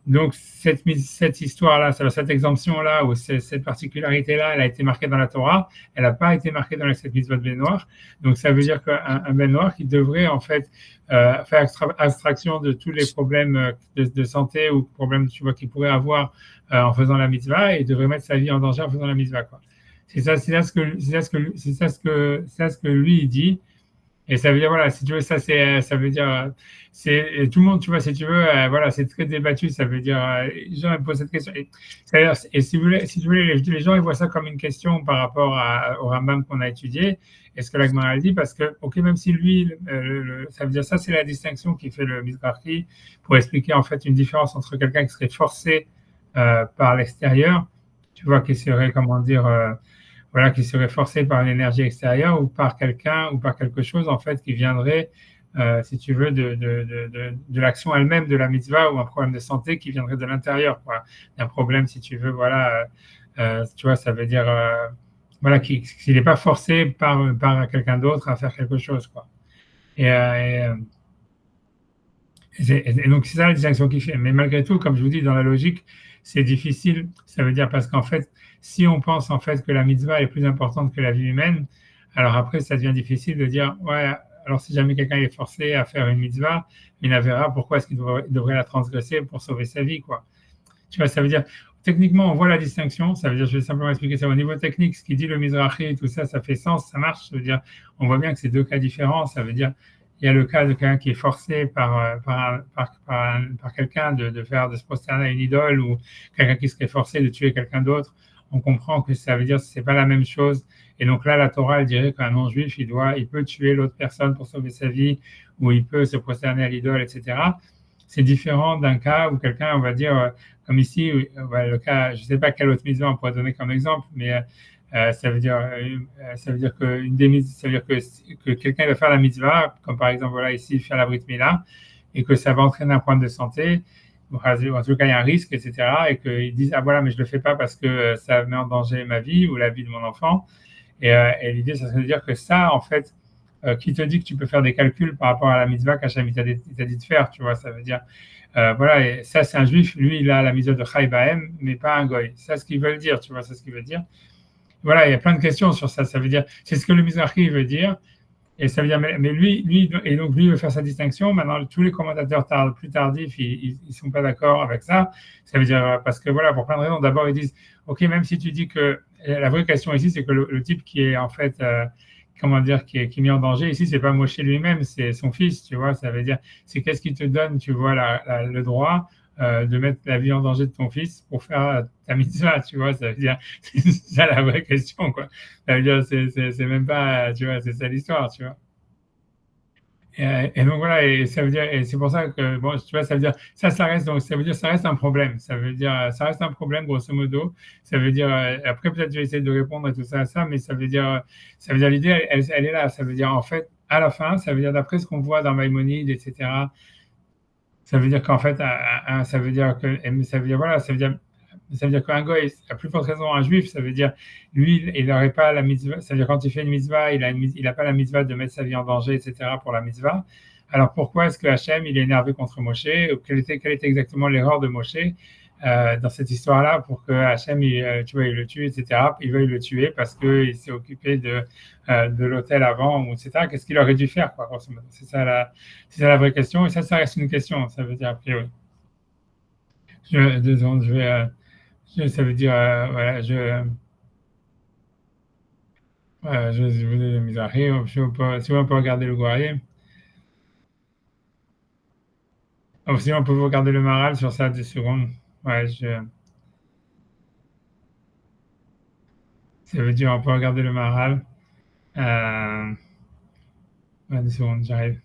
S1: Donc, cette histoire-là, cette exemption-là, ou cette particularité-là, elle a été marquée dans la Torah, elle n'a pas été marquée dans cette mitzvot de Ben Noir. Donc, ça veut dire qu'un Ben Noir qui devrait, en fait, faire abstraction de tous les problèmes de santé ou problèmes, tu vois, qu'il pourrait avoir en faisant la mitzvah, et devrait mettre sa vie en danger en faisant la mitzvah, quoi. C'est ça ce que lui il dit. Et ça veut dire, voilà, si tu veux, ça veut dire, tout le monde, tu vois, si tu veux, voilà, c'est très débattu, ça veut dire, les gens ils posent cette question. Et si vous voulez, les gens, ils voient ça comme une question par rapport au Rambam qu'on a étudié, et ce que la Gemara dit, parce que, ok, même si lui, ça veut dire, ça, c'est la distinction qui fait le Mizrahi pour expliquer, en fait, une différence entre quelqu'un qui serait forcé par l'extérieur, tu vois, qui serait, comment dire, voilà, qui serait forcé par une énergie extérieure ou par quelqu'un ou par quelque chose, en fait, qui viendrait, si tu veux, de l'action elle-même de la mitzvah, ou un problème de santé qui viendrait de l'intérieur, quoi. Un problème, si tu veux, voilà, tu vois, ça veut dire, voilà, qu'il n'est pas forcé par quelqu'un d'autre à faire quelque chose, quoi. Et donc, c'est ça la distinction qu'il fait. Mais malgré tout, comme je vous dis, dans la logique, c'est difficile. Ça veut dire parce qu'en fait, si on pense en fait que la mitzvah est plus importante que la vie humaine, alors après, ça devient difficile de dire, ouais, alors si jamais quelqu'un est forcé à faire une mitzvah, il verra pourquoi est-ce qu'il devrait la transgresser pour sauver sa vie, quoi. Tu vois, ça veut dire, techniquement, on voit la distinction. Ça veut dire, je vais simplement expliquer ça au niveau technique, ce qu'il dit le Mizrahi et tout ça, ça fait sens, ça marche. Ça veut dire, on voit bien que c'est 2 cas différents. Ça veut dire, il y a le cas de quelqu'un qui est forcé par quelqu'un de se prosterner à une idole, ou quelqu'un qui serait forcé de tuer quelqu'un d'autre. On comprend que ça veut dire que ce n'est pas la même chose. Et donc là, la Torah, elle dirait qu'un non-juif, il peut tuer l'autre personne pour sauver sa vie, ou il peut se prosterner à l'idole, etc. C'est différent d'un cas où quelqu'un, on va dire, comme ici, le cas, je ne sais pas quelle autre mitzvah on pourrait donner comme exemple, mais ça veut dire que quelqu'un va faire la mitzvah, comme par exemple voilà ici faire la brit mila, et que ça va entraîner un problème de santé, en tout cas il y a un risque, etc. Et qu'ils disent ah voilà mais je le fais pas parce que ça met en danger ma vie ou la vie de mon enfant. Et l'idée ça serait de dire que ça en fait, qui te dit que tu peux faire des calculs par rapport à la mitzvah qu'Hachem il t'a dit de faire, tu vois, ça veut dire voilà, et ça c'est un juif, lui il a la mitzvah de Chai Bahem, mais pas un goy. C'est ce qu'ils veulent dire, tu vois, c'est ce qu'ils veulent dire. Voilà, il y a plein de questions sur ça. Ça veut dire, c'est ce que le Mizrahi veut dire, et ça veut dire, mais lui, et donc lui veut faire sa distinction. Maintenant, tous les commentateurs plus tardifs, ils sont pas d'accord avec ça. Ça veut dire parce que voilà, pour plein de raisons. D'abord, ils disent, ok, même si tu dis que la vraie question ici, c'est que le type qui est en fait, comment dire, qui est mis en danger ici, c'est pas Moshe lui-même, c'est son fils, tu vois. Ça veut dire, c'est qu'est-ce qui te donne, tu vois, le droit de mettre la vie en danger de ton fils pour faire ta mitzvah, tu vois, ça veut dire, c'est ça la vraie question, quoi. Ça veut dire, c'est même pas, tu vois, c'est ça l'histoire, tu vois. Et donc voilà, et ça veut dire, et c'est pour ça que, bon, tu vois, ça veut dire, ça reste, donc ça veut dire, ça reste un problème. Ça veut dire, ça reste un problème, grosso modo. Ça veut dire, après peut-être je vais essayer de répondre à tout ça, mais ça veut dire l'idée, elle est là. Ça veut dire, en fait, à la fin, ça veut dire, d'après ce qu'on voit dans Maïmonide, etc., ça veut dire qu'en fait, ça veut dire voilà, ça veut dire qu'un goy, à plus forte raison un juif, ça veut dire lui, il n'aurait pas la mitzvah, ça veut dire quand il fait une mitzvah, il n'a pas la mitzvah de mettre sa vie en danger, etc. pour la mitzvah. Alors pourquoi est-ce que Hachem il est énervé contre Moshe? Quelle était exactement l'erreur de Moshe dans cette histoire-là pour que Hachem tu vois, il le tue, etc. Il veuille le tuer parce qu'il s'est occupé de l'hôtel avant, etc. Qu'est-ce qu'il aurait dû faire, quoi, grosso modo. C'est ça la vraie question, et ça reste une question, ça veut dire a priori. Deux secondes, ça veut dire, voilà, je vous ai mis à rire, si on peut regarder le Guerrier. Sinon, on peut vous regarder le Maral sur ça 2 secondes. Ouais, ça veut dire, on peut regarder le Maral. 2 secondes, j'arrive.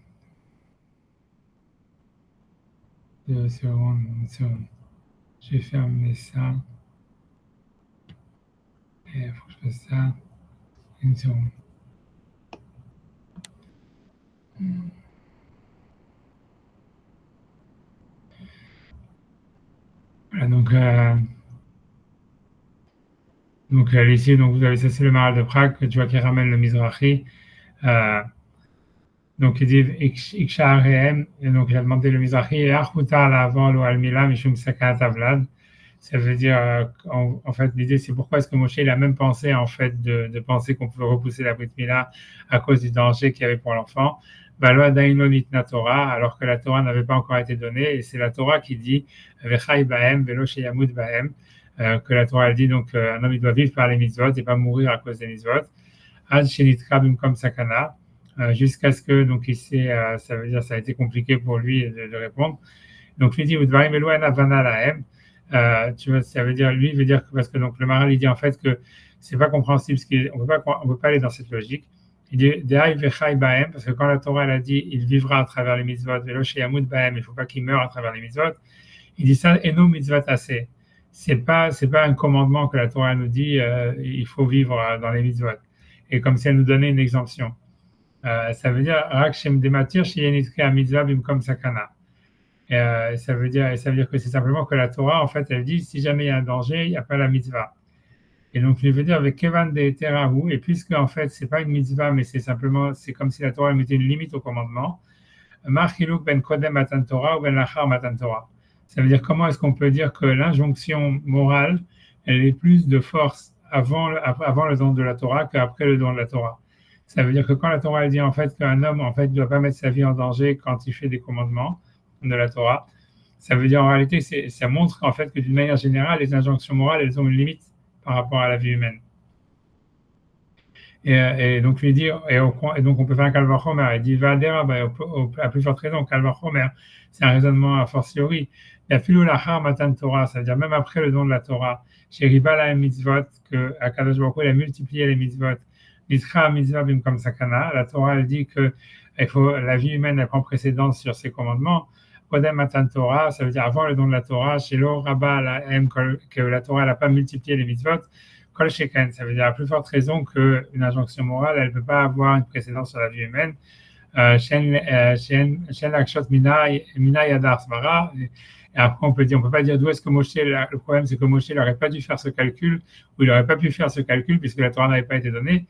S1: 2 secondes, 1 seconde. Je vais fermer ça. Et il faut que je fasse ça. 1 seconde. Voilà, donc ici, donc vous avez ça, c'est le Maral de Prague, tu vois, qui ramène le Mizrahi. Donc il dit Iksharehem, et donc il a demandé le Mizrahi, et Achuta l'avant lo almila mishum sakat avlad. Ça veut dire, en fait, l'idée c'est pourquoi est-ce que Moshe il a même pensé en fait de penser qu'on pouvait repousser la Brit Mila à cause du danger qu'il y avait pour l'enfant. Valo adaino nitna Torah, alors que la Torah n'avait pas encore été donnée, et c'est la Torah qui dit Vechai bahem velo sheyamut bahem, que la Torah elle dit donc un homme il doit vivre par les mitzvot et pas mourir à cause des mitzvot. Ad shenitka bimkom sakana, jusqu'à ce que donc ça veut dire ça a été compliqué pour lui de répondre. Donc il dit udvarim elo en havana lahem. Tu vois, ça veut dire, lui, veut dire que, parce que donc le Maral, il dit en fait que c'est pas compréhensible, on peut pas aller dans cette logique. Il dit, De'ai vechai bahem, parce que quand la Torah, elle a dit, il vivra à travers les mitzvot, velo sheyamut bahem, il faut pas qu'il meure à travers les mitzvot. Il dit ça, eno mitzvot assez. C'est pas un commandement que la Torah nous dit, il faut vivre dans les mitzvot. Et comme si elle nous donnait une exemption. Ça veut dire, rak shem dematir sheyenitkei mitzvah bimkom sakana. Ça veut dire que c'est simplement que la Torah, en fait, elle dit si jamais il y a un danger, il n'y a pas la mitzvah. Et donc, il veut dire avec Kevan de Terahu, et puisque en fait, c'est pas une mitzvah, mais c'est comme si la Torah mettait une limite au commandement. Marchiluk ben Kodem Matan Torah ou ben Lachar Matan Torah. Ça veut dire comment est-ce qu'on peut dire que l'injonction morale, elle est plus de force avant le don de la Torah qu'après le don de la Torah. Ça veut dire que quand la Torah elle dit en fait qu'un homme en fait ne doit pas mettre sa vie en danger quand il fait des commandements de la Torah, ça veut dire en réalité, ça montre en fait que d'une manière générale, les injonctions morales, elles ont une limite par rapport à la vie humaine. Et donc lui dire, et donc on peut faire un Kalvachomer, il dit Vadera, à plus forte raison, Kalvachomer, c'est un raisonnement a fortiori. Il y a Filou Lachar Matan Torah, ça veut dire même après le don de la Torah, chez Riba la mitzvot, que Akadosh Baruch Hu, il a multiplié les mitzvot, Yitra mitzvah bimkom sakana. La Torah, elle dit que la vie humaine, elle prend précédence sur ses commandements. Kodem matan Torah, ça veut dire avant le don de la Torah. Chez l'O Rabba, que la Torah n'a pas multiplié les mitzvot. Kol sheken, ça veut dire à plus forte raison qu'une injonction morale, elle ne peut pas avoir une précédence sur la vie humaine. Shen lakshot mina yadar svara. Et après, on peut peut pas dire d'où est-ce que Moshe, le problème, c'est que Moshe n'aurait pas dû faire ce calcul, ou il n'aurait pas pu faire ce calcul puisque la Torah n'avait pas été donnée.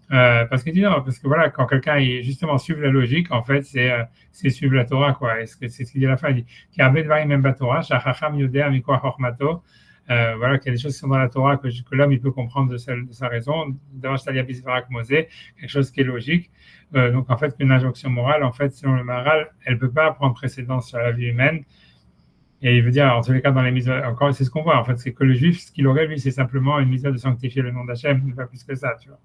S1: Parce qu'il dit non, parce que voilà, quand quelqu'un est justement suivre la logique, en fait, c'est suivre la Torah, quoi. Et c'est ce qu'il dit à la fin. Il dit qu'il y a même pas Torah, shachacham yodea mikor chormato. Voilà, qu'il y a des choses qui sont dans la Torah que l'homme il peut comprendre de sa raison. D'abord, c'est-à-dire bisvarak mosé, quelque chose qui est logique. Donc, en fait, une injonction morale, en fait, selon le Maharal, elle peut pas prendre précédence sur la vie humaine. Et il veut dire, en tous les cas, dans les mises, encore, c'est ce qu'on voit, en fait, c'est que le juif, ce qu'il aurait, lui, c'est simplement une mise de sanctifier le nom d'Hachem, pas plus que ça, tu vois.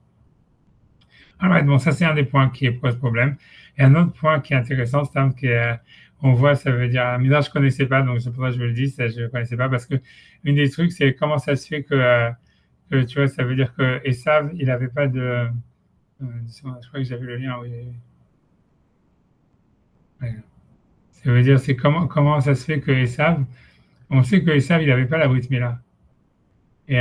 S1: Alors, bon, ça, c'est un des points qui pose problème. Et un autre point qui est intéressant, c'est un on voit, ça veut dire, mais là, je connaissais pas, donc c'est pour ça que je vous le dis, ça, je connaissais pas, parce que une des trucs, c'est comment ça se fait que tu vois, ça veut dire que Esav, il avait pas de, je crois que j'avais le lien, oui. Ouais. Ça veut dire, c'est comment ça se fait que Esav, on sait que Esav, il n'avait pas la Brit Mila. Et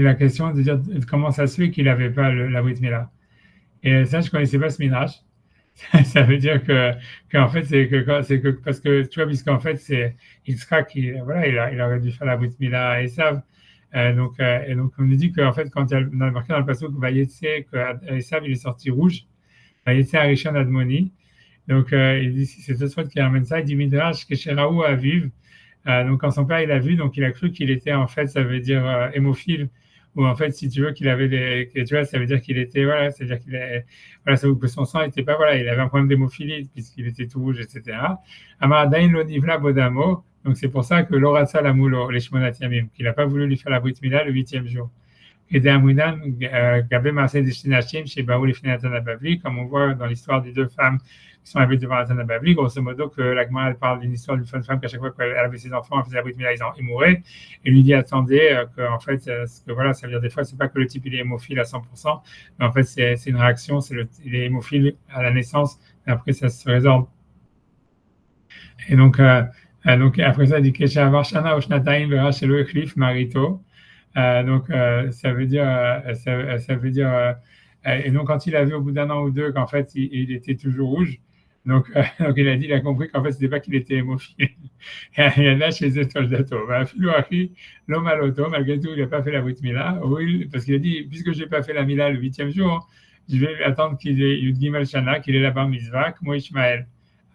S1: la question de dire comment ça se fait qu'il n'avait pas la Brit Mila. Et ça, je ne connaissais pas ce midrash. Ça veut dire qu'en fait, c'est que parce que tu vois, puisqu'en fait, c'est Yitzhak, il aurait dû faire la Brit Mila à Esav. Et donc, on nous dit qu'en fait, quand il y a marqué dans le passage que Vayetse, que Esav, il est sorti rouge, Vayetse Arishon Admoni. Donc, il dit, c'est ce soit qui amène ça. Il dit Midrash, Kesheraou Aviv. Donc, quand son père, il a vu, donc il a cru qu'il était, en fait, ça veut dire hémophile, ou en fait, si tu veux, qu'il avait tu vois, ça veut dire qu'il était, voilà, c'est-à-dire qu'il est, voilà, ça veut dire que son sang était pas, voilà, il avait un problème d'hémophilie, puisqu'il était tout rouge, etc. Amaradain Lonivla Bodamo. Donc, c'est pour ça que l'Oratsa Lamoulo, les Shmonat Yamim, qu'il n'a pas voulu lui faire la Brit Mila le 8e jour. Et d'Amounan, Gabé Marseille des Shinachim, chez Baoul et Finatan Babli, comme on voit dans l'histoire des deux femmes qui sont arrivées devant Nathan Babli, grosso modo, que l'Agma, elle parle d'une histoire d'une femme qu'à chaque fois qu'elle avait ses enfants, elle faisait la Brit Mila, ils mouraient. Et lui dit, attendez, qu'en fait, que voilà, ça veut dire des fois, c'est pas que le type il est hémophile à 100%, mais en fait, c'est une réaction, il est hémophile à la naissance, et après, ça se résorbe. Et donc après ça, il dit, Kesha Varshana Oshnataim Vera Shelo Echlif Marito. Donc, ça veut dire, et donc quand il a vu au bout d'un an ou deux qu'en fait il était toujours rouge, donc il a dit, il a compris qu'en fait c'était pas qu'il était hémophile. Il y en a chez Zetol Dato. Filouachi, l'homme à l'auto, malgré tout, il n'a pas fait la Brit Mila, parce qu'il a dit, puisque je n'ai pas fait la Mila le 8e jour, je vais attendre qu'il ait Yud Gimel Shana, qu'il ait la Bar Mitzvah, comme moi Ishmael,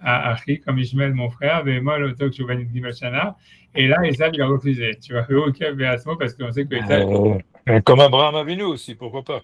S1: Achi, comme Ishmael mon frère, mais moi l'auto que je vais Yud Gimel Shana. Et là, Esav, il a refusé. Tu vois, ok, parce qu'on sait que Esav...
S3: Comme Abraham Avinu aussi, pourquoi pas.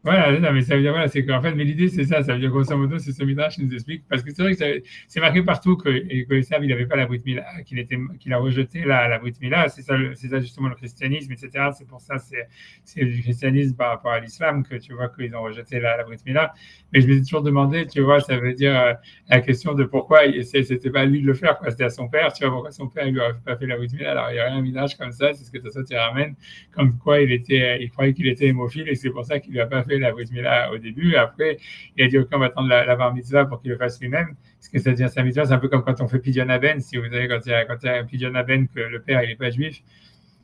S1: Voilà, non, mais ça veut dire, voilà, c'est qu'en fait, mais l'idée, c'est ça veut dire grosso modo, c'est ce midrash qui nous explique, parce que c'est vrai que c'est marqué partout que Esav, il n'avait pas la Brit Mila, qu'il a rejeté la Brit Mila, c'est ça justement le christianisme, etc. C'est pour ça, c'est du christianisme par rapport à l'islam que tu vois qu'ils ont rejeté la Brit Mila. Mais je me suis toujours demandé, tu vois, ça veut dire la question de pourquoi c'était pas à lui de le faire, quoi, c'était à son père, tu vois, pourquoi son père, il lui aurait pas fait la Brit Mila. Alors, il y a un midrash comme ça, c'est ce que tu ramènes, comme quoi il croyait qu'il était hémophile, et c'est pour ça qu'il lui a pas fait la Brit Mila au début. Et après, il a dit, ok, on va attendre la bar mitzvah pour qu'il le fasse lui-même. Ce que ça veut dire, sa mitzvah, c'est un peu comme quand on fait pidyon haben. Si vous savez, quand il y a un pidyon haben que le père, il n'est pas juif,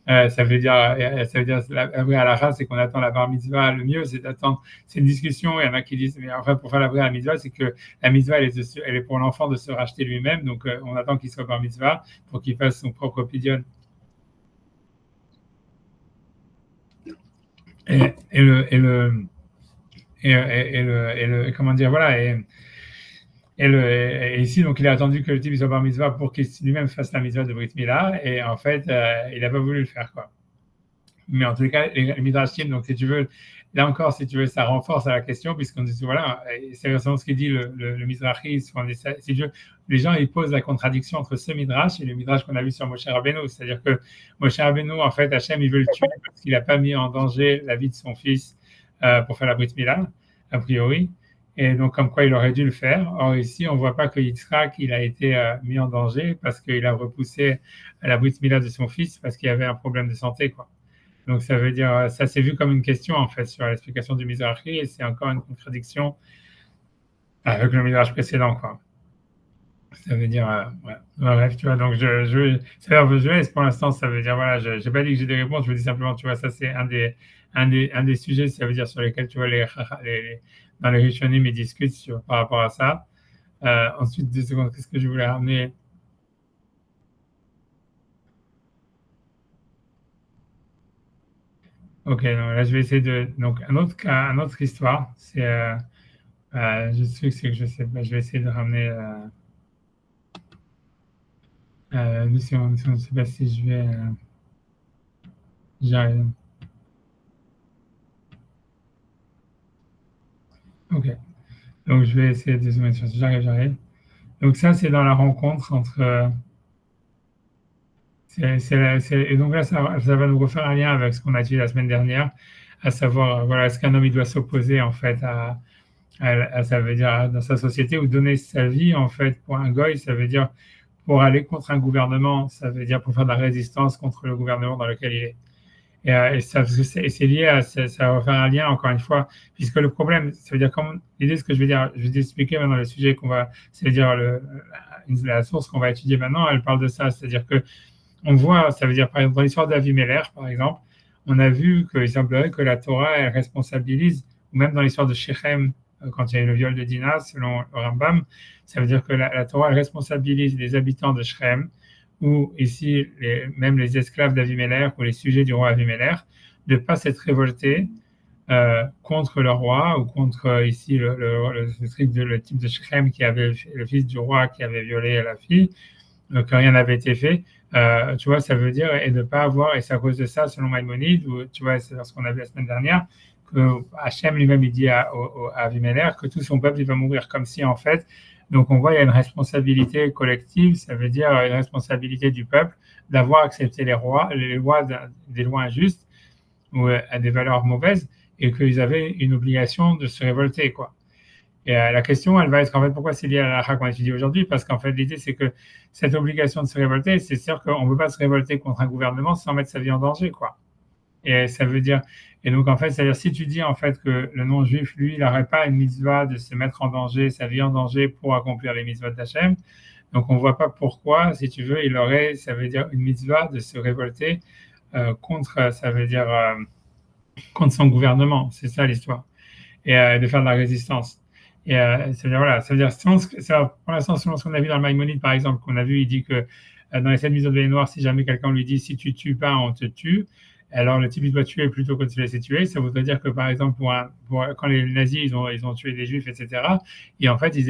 S1: ça veut dire la vraie halakha, c'est qu'on attend la bar mitzvah. Le mieux, c'est d'attendre. C'est une discussion. Il y en a qui disent, mais enfin, pour faire la vraie mitzvah, c'est que la mitzvah, elle est pour l'enfant de se racheter lui-même. Donc, on attend qu'il soit bar mitzvah pour qu'il fasse son propre pidyon. Comment dire, voilà, et ici, donc, il a attendu que le type soit bar mitzvah pour qu'il lui-même fasse la mitzvah de Brit Mila, et en fait, il n'a pas voulu le faire, quoi. Mais en tout cas, les midrashim, donc, si tu veux, là encore, si tu veux, ça renforce à la question, puisqu'on dit, voilà, c'est vraiment ce qu'il dit le Mizrahi, si tu veux, les gens, ils posent la contradiction entre ce midrash et le midrash qu'on a vu sur Moshe Rabbeinu, c'est-à-dire que Moshe Rabbeinu, en fait, Hachem, il veut le tuer parce qu'il n'a pas mis en danger la vie de son fils pour faire la Brit Mila, a priori, et donc comme quoi il aurait dû le faire. Or ici, on ne voit pas que Yitzhak, il a été mis en danger parce qu'il a repoussé la Brit Mila de son fils parce qu'il avait un problème de santé, quoi. Donc ça veut dire, ça c'est vu comme une question en fait sur l'explication du Mizrahi et c'est encore une contradiction avec le Midrash précédent, quoi. Ça veut dire, ouais. Bref, tu vois, donc je laisse pour l'instant, ça veut dire, voilà, je n'ai pas dit que j'ai des réponses, je vous dis simplement, tu vois, ça c'est un des sujets, ça veut dire, sur lesquels, tu vois, dans les Rishonim, ils discutent par rapport à ça. Ensuite, 2 secondes, qu'est-ce que je voulais ramener? Ok, donc là, je vais essayer de. Donc, un autre cas, une autre histoire, c'est. Je sais que c'est que je sais pas, je vais essayer de ramener. Deux secondes, je ne sais pas si je vais. J'arrive. Ok, donc je vais essayer de zoomer sur. J'arrive. Donc, ça, c'est dans la rencontre entre. Et donc là, ça va nous refaire un lien avec ce qu'on a dit la semaine dernière, à savoir, voilà, est-ce qu'un homme il doit s'opposer en fait ça veut dire dans sa société ou donner sa vie en fait pour un goy, ça veut dire pour aller contre un gouvernement, ça veut dire pour faire de la résistance contre le gouvernement dans lequel il est. C'est lié à ça va faire un lien encore une fois, puisque le problème, ça veut dire comme l'idée, ce que je vais dire, je vais t'expliquer maintenant le sujet qu'on va, c'est-à-dire la source qu'on va étudier maintenant, elle parle de ça, c'est-à-dire que on voit, ça veut dire par exemple dans l'histoire d'Avimelech, par exemple, on a vu qu'il semblerait que la Torah elle responsabilise, ou même dans l'histoire de Shechem, quand il y a eu le viol de Dinah, selon le Rambam, ça veut dire que la Torah elle responsabilise les habitants de Shechem, ou ici même les esclaves d'Avimelech ou les sujets du roi Avimelech, de ne pas s'être révoltés contre le roi ou contre ici le type de Shechem qui avait le fils du roi qui avait violé la fille, que rien n'avait été fait. Tu vois, ça veut dire, et de ne pas avoir, et c'est à cause de ça, selon Maïmonide, ou tu vois, c'est ce qu'on a vu la semaine dernière, que Hachem lui-même, il dit à Avimelech que tout son peuple, il va mourir comme si, en fait, donc on voit, il y a une responsabilité collective, ça veut dire une responsabilité du peuple d'avoir accepté les lois des lois injustes ou à des valeurs mauvaises, et qu'ils avaient une obligation de se révolter, quoi. Et la question, elle va être en fait pourquoi c'est lié à la halakha qu'on étudie aujourd'hui, parce qu'en fait l'idée c'est que cette obligation de se révolter, c'est sûr qu'on ne peut pas se révolter contre un gouvernement sans mettre sa vie en danger, quoi. Et ça veut dire, et donc en fait, c'est-à-dire si tu dis en fait que le non-juif, lui, il n'aurait pas une mitzvah de se mettre en danger, sa vie en danger pour accomplir les mitzvahs d'Hachem, donc on ne voit pas pourquoi, si tu veux, il aurait, ça veut dire une mitzvah de se révolter contre, ça veut dire contre son gouvernement, c'est ça l'histoire, et de faire de la résistance. Et ça veut dire, voilà, ça veut dire, pour l'instant, selon ce qu'on a vu dans le Maïmonide, par exemple, qu'on a vu, il dit que dans les 7 mises au noir, si jamais quelqu'un lui dit si tu tues pas, on te tue, alors le type il doit tuer plutôt que de se laisser tuer. Ça voudrait dire que, par exemple, quand les nazis ils ont tué des juifs, etc., et en fait, ils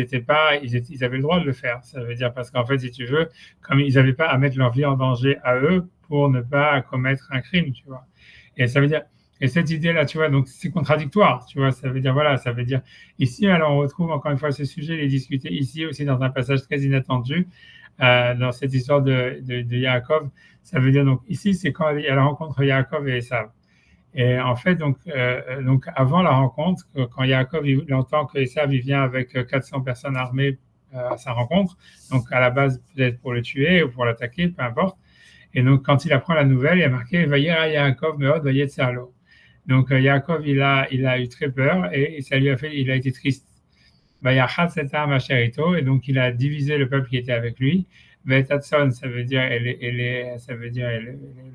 S1: avaient le droit de le faire. Ça veut dire parce qu'en fait, si tu veux, comme ils n'avaient pas à mettre leur vie en danger à eux pour ne pas commettre un crime, tu vois. Et ça veut dire, et cette idée-là, tu vois, donc c'est contradictoire, tu vois, ça veut dire, voilà, ça veut dire, ici, alors on retrouve encore une fois ce sujet, il est discuté ici aussi dans un passage très inattendu, dans cette histoire de Yaakov, ça veut dire, donc ici, c'est quand il y a la rencontre Yaakov et Esav. Et en fait, donc avant la rencontre, quand Yaakov il entend que Esav il vient avec 400 personnes armées à sa rencontre, donc à la base peut-être pour le tuer ou pour l'attaquer, peu importe. Et donc quand il apprend la nouvelle, il y a marqué Vayera Yaakov meod vayetzerlo. Donc Yaakov il a eu très peur et ça lui a fait, il a été triste. Vayachat setam asherito, et donc il a divisé le peuple qui était avec lui. Vetatson, ça veut dire les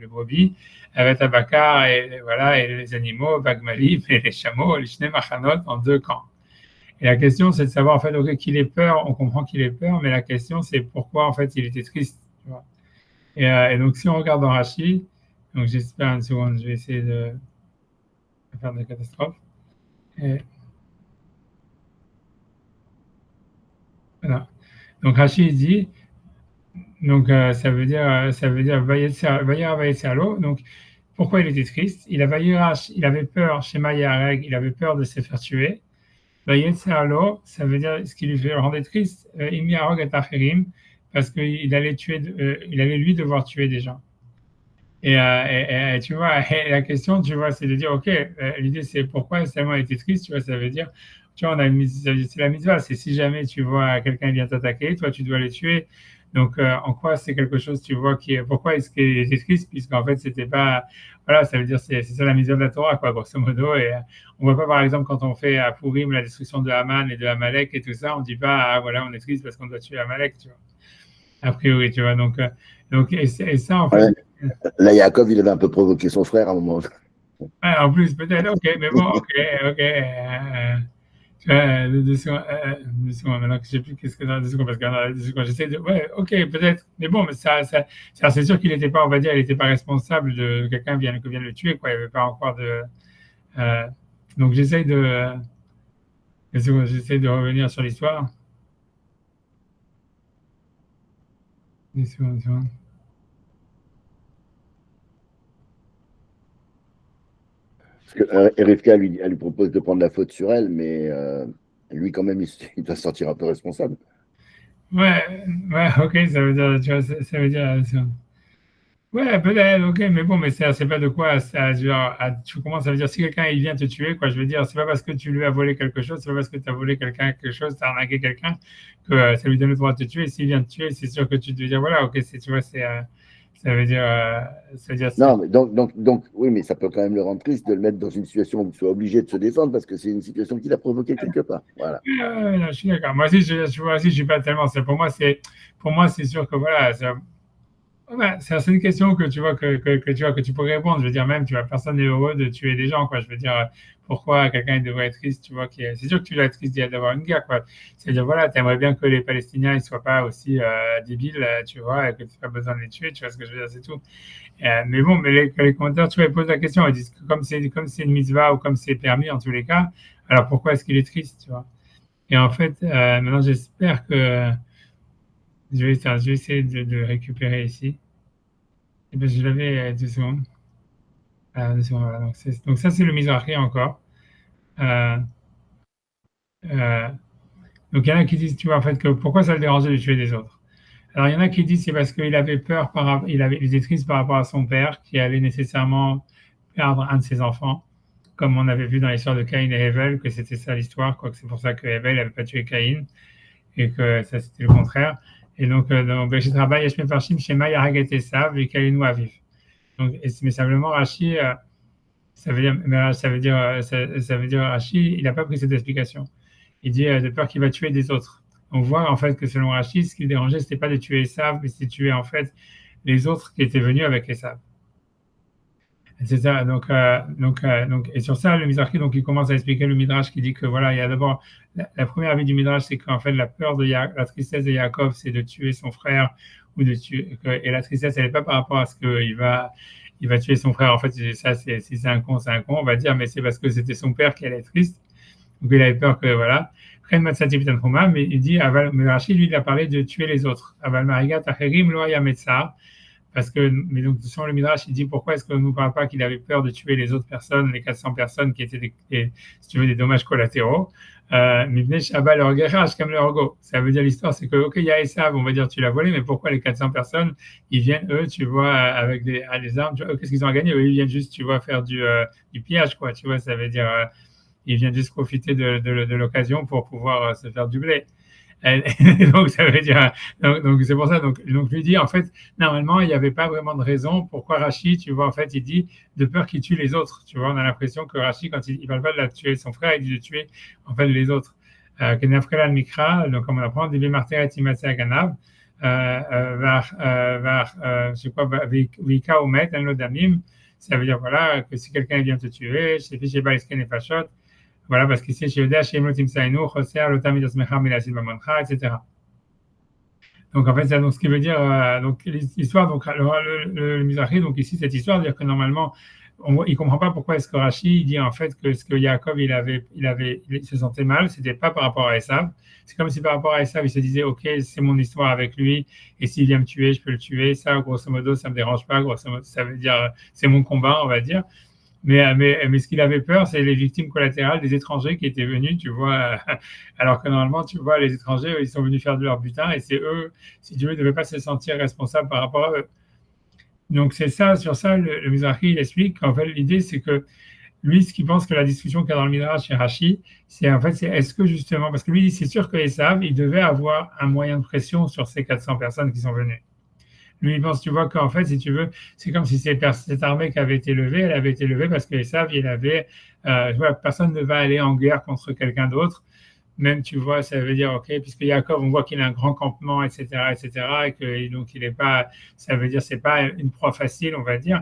S1: brebis. Vetabakar, et voilà, et les animaux, Bagmalim et les chameaux, les Shnei Machanot en 2 camps. Et la question, c'est de savoir en fait, ok, qu'il ait peur, on comprend qu'il ait peur, mais la question, c'est pourquoi en fait il était triste. Tu vois. Et donc si on regarde dans Rashi, donc j'espère une seconde, je vais essayer de faire des catastrophes. Et voilà. Donc Rashi dit, donc ça veut dire Vayetserlo. Donc pourquoi il était triste? Il avait peur chez Yareg, il avait peur de se faire tuer. Vayetserlo, ça veut dire ce qui lui rendait triste. Imi Arog et Acherim, parce qu'il allait il allait lui devoir tuer des gens. Et tu vois, et la question, tu vois, c'est de dire, ok, l'idée c'est pourquoi tellement il était triste, tu vois, ça veut dire, tu vois, c'est la mitzvah, c'est si jamais tu vois quelqu'un vient t'attaquer, toi tu dois les tuer, Donc, en quoi c'est quelque chose, tu vois, pourquoi est-ce qu'il était triste, puisqu'en fait, c'était pas, voilà, ça veut dire, c'est ça la mission de la Torah, quoi, grosso modo. Et on voit pas, par exemple, quand on fait à Purim la destruction de Haman et de Amalek et tout ça, on dit pas, ah, voilà, on est triste parce qu'on doit tuer Amalek, tu vois, a priori, tu vois. Donc et ça, en fait,
S4: Ouais. Là, Yaakov, il avait un peu provoqué son frère à un moment.
S1: ouais, en plus, peut-être, ok, mais bon, ok. Tu vois, deux secondes, maintenant que je sais plus qu'est-ce que dans deux secondes, parce que dans deux secondes, j'essaie de, ouais, ok, peut-être, mais bon, mais c'est sûr qu'il n'était pas, on va dire, il n'était pas responsable de quelqu'un que vienne le tuer, quoi, il n'y avait pas encore de, euh, donc j'essaie de revenir sur l'histoire. Deux secondes.
S4: Parce que Rivka, elle lui propose de prendre la faute sur elle, mais lui, quand même, il doit se sentir un peu responsable.
S1: Ouais, ok, ça veut dire, tu vois, ça veut dire, ouais, peut-être, ok, mais bon, mais c'est pas de quoi, ça, genre, tu commences, ça veut dire, si quelqu'un, il vient te tuer, quoi, je veux dire, c'est pas parce que tu lui as volé quelque chose, c'est pas parce que tu as volé quelqu'un quelque chose, tu as arnaqué quelqu'un, que ça lui donne le droit de te tuer. S'il vient te tuer, c'est sûr que tu te dire, voilà, ok, tu vois, ça veut dire,
S4: Non, mais oui, mais ça peut quand même le rendre triste de le mettre dans une situation où il soit obligé de se défendre parce que c'est une situation qu'il a provoquée quelque part. Voilà.
S1: non, je suis d'accord. Moi aussi, tu vois, aussi, je suis pas tellement, pour moi, c'est sûr que voilà, ouais, c'est une question que tu vois que tu vois que tu pourrais répondre. Je veux dire même, tu vois, personne n'est heureux de tuer des gens, quoi. Je veux dire, pourquoi quelqu'un devrait être triste, tu vois, c'est sûr que tu dois être triste d'avoir une guerre, quoi. C'est-à-dire voilà, t'aimerais bien que les Palestiniens ils soient pas aussi débiles, tu vois, et que tu n'as pas besoin de les tuer, tu vois ce que je veux dire, c'est tout. Mais bon, mais les commentaires, tu vois, ils posent la question, ils disent que comme c'est une mitzvah ou comme c'est permis en tous les cas, alors pourquoi est-ce qu'il est triste, tu vois? Et en fait, maintenant j'espère que je vais essayer de récupérer ici. Et ben, je l'avais 2 secondes. 2 secondes, voilà. Donc ça, c'est le Mizrahi encore. Euh, euh, donc il y en a qui disent, tu vois, en fait, que pourquoi ça le dérangeait de tuer des autres. Alors il y en a qui disent c'est parce qu'il avait peur, il était triste par rapport à son père qui allait nécessairement perdre un de ses enfants, comme on avait vu dans l'histoire de Caïn et Hevel, que c'était ça l'histoire, quoi, que c'est pour ça que Hevel n'avait pas tué Caïn, et que ça c'était le contraire. Et donc, dans Bereshit Rabbah, Yesh Mefarshim, Shema Yahag et Esav, et Caïn ou Aviv. Donc, mais simplement, Rashi, ça veut dire Rashi, il n'a pas pris cette explication. Il dit de peur qu'il va tuer des autres. On voit en fait que selon Rashi, ce qui le dérangeait, c'était pas de tuer Esav, mais c'était de tuer en fait les autres qui étaient venus avec Esav. C'est ça. Donc, et sur ça, le Mizrahi, donc, il commence à expliquer le Midrash qui dit que voilà, il y a d'abord la première avis du Midrash, c'est qu'en fait, la tristesse de Yaakov, c'est de tuer son frère ou de tuer, et la tristesse, elle n'est pas par rapport à ce qu'il va tuer son frère. En fait, ça, si c'est un con, on va dire, mais c'est parce que c'était son père qui allait être triste. Donc, il avait peur que, voilà. Mais il dit, mais Rachid, lui, il a parlé de tuer les autres. Aval Marigat, Acherim, Loya Metzar. Parce que, mais donc, sur le Midrash, il dit pourquoi est-ce qu'on ne nous parle pas qu'il avait peur de tuer les autres personnes, les 400 personnes qui étaient, si tu veux, des dommages collatéraux. Mais Shabbat leur garage comme leur go. Ça veut dire l'histoire, c'est que, ok, il y a Esav, on va dire tu l'as volé, mais pourquoi les 400 personnes, ils viennent, eux, tu vois, avec des armes, qu'est-ce qu'ils ont à gagner? Eux, ils viennent juste, tu vois, faire du pillage, quoi, tu vois, ça veut dire, ils viennent juste profiter de l'occasion pour pouvoir se faire du blé. Donc, ça veut dire, donc c'est pour ça. Donc, lui dit, en fait, normalement, il n'y avait pas vraiment de raison pourquoi Rachid, tu vois, en fait, il dit de peur qu'il tue les autres. Tu vois, on a l'impression que Rachid, quand il ne parle pas de tuer son frère, il dit de tuer, en fait, les autres. Kenafkela Mikra, donc, comme on apprend, Divi Marteret Timatzeh Aganav, je sais pas, Vika Omet, Anlodamim, ça veut dire, voilà, que si quelqu'un vient te tuer, chez Ficheba Isken et Fachot, voilà, parce qu'ici, chez Yoda, chez Motim Sainu, Choser, Lotamid Osmecha, Milasid Mamoncha, etc. Donc, en fait, c'est donc ce qui veut dire, donc, l'histoire, donc, le Mizrahi, donc, ici, cette histoire, dire que normalement, il ne comprend pas pourquoi est-ce que Rashi, il dit en fait que ce que Yaakov, il se sentait mal, c'était pas par rapport à Esav. C'est comme si par rapport à Esav, il se disait, OK, c'est mon histoire avec lui, et s'il vient me tuer, je peux le tuer. Ça, grosso modo, ça me dérange pas. Grosso modo, ça veut dire, c'est mon combat, on va dire. Mais ce qu'il avait peur, c'est les victimes collatérales des étrangers qui étaient venus, tu vois, alors que normalement, tu vois, les étrangers, ils sont venus faire de leur butin et c'est eux, si tu veux, ne devaient pas se sentir responsables par rapport à eux. Donc, c'est ça, sur ça, le Mizrahi, il explique qu'en fait, l'idée, c'est que lui, ce qu'il pense que la discussion qu'il y a dans le Midrash chez Rashi, c'est en fait, c'est est-ce que justement, parce que lui, c'est sûr que Esav, il devait avoir un moyen de pression sur ces 400 personnes qui sont venues. Lui, il pense, tu vois, qu'en fait, si tu veux, c'est comme si cette armée qui avait été levée, elle avait été levée parce que Esav, il avait, voilà, personne ne va aller en guerre contre quelqu'un d'autre. Même, tu vois, ça veut dire, OK, puisque Yaakov, on voit qu'il a un grand campement, etc., et que donc il n'est pas, ça veut dire, c'est pas une proie facile, on va dire.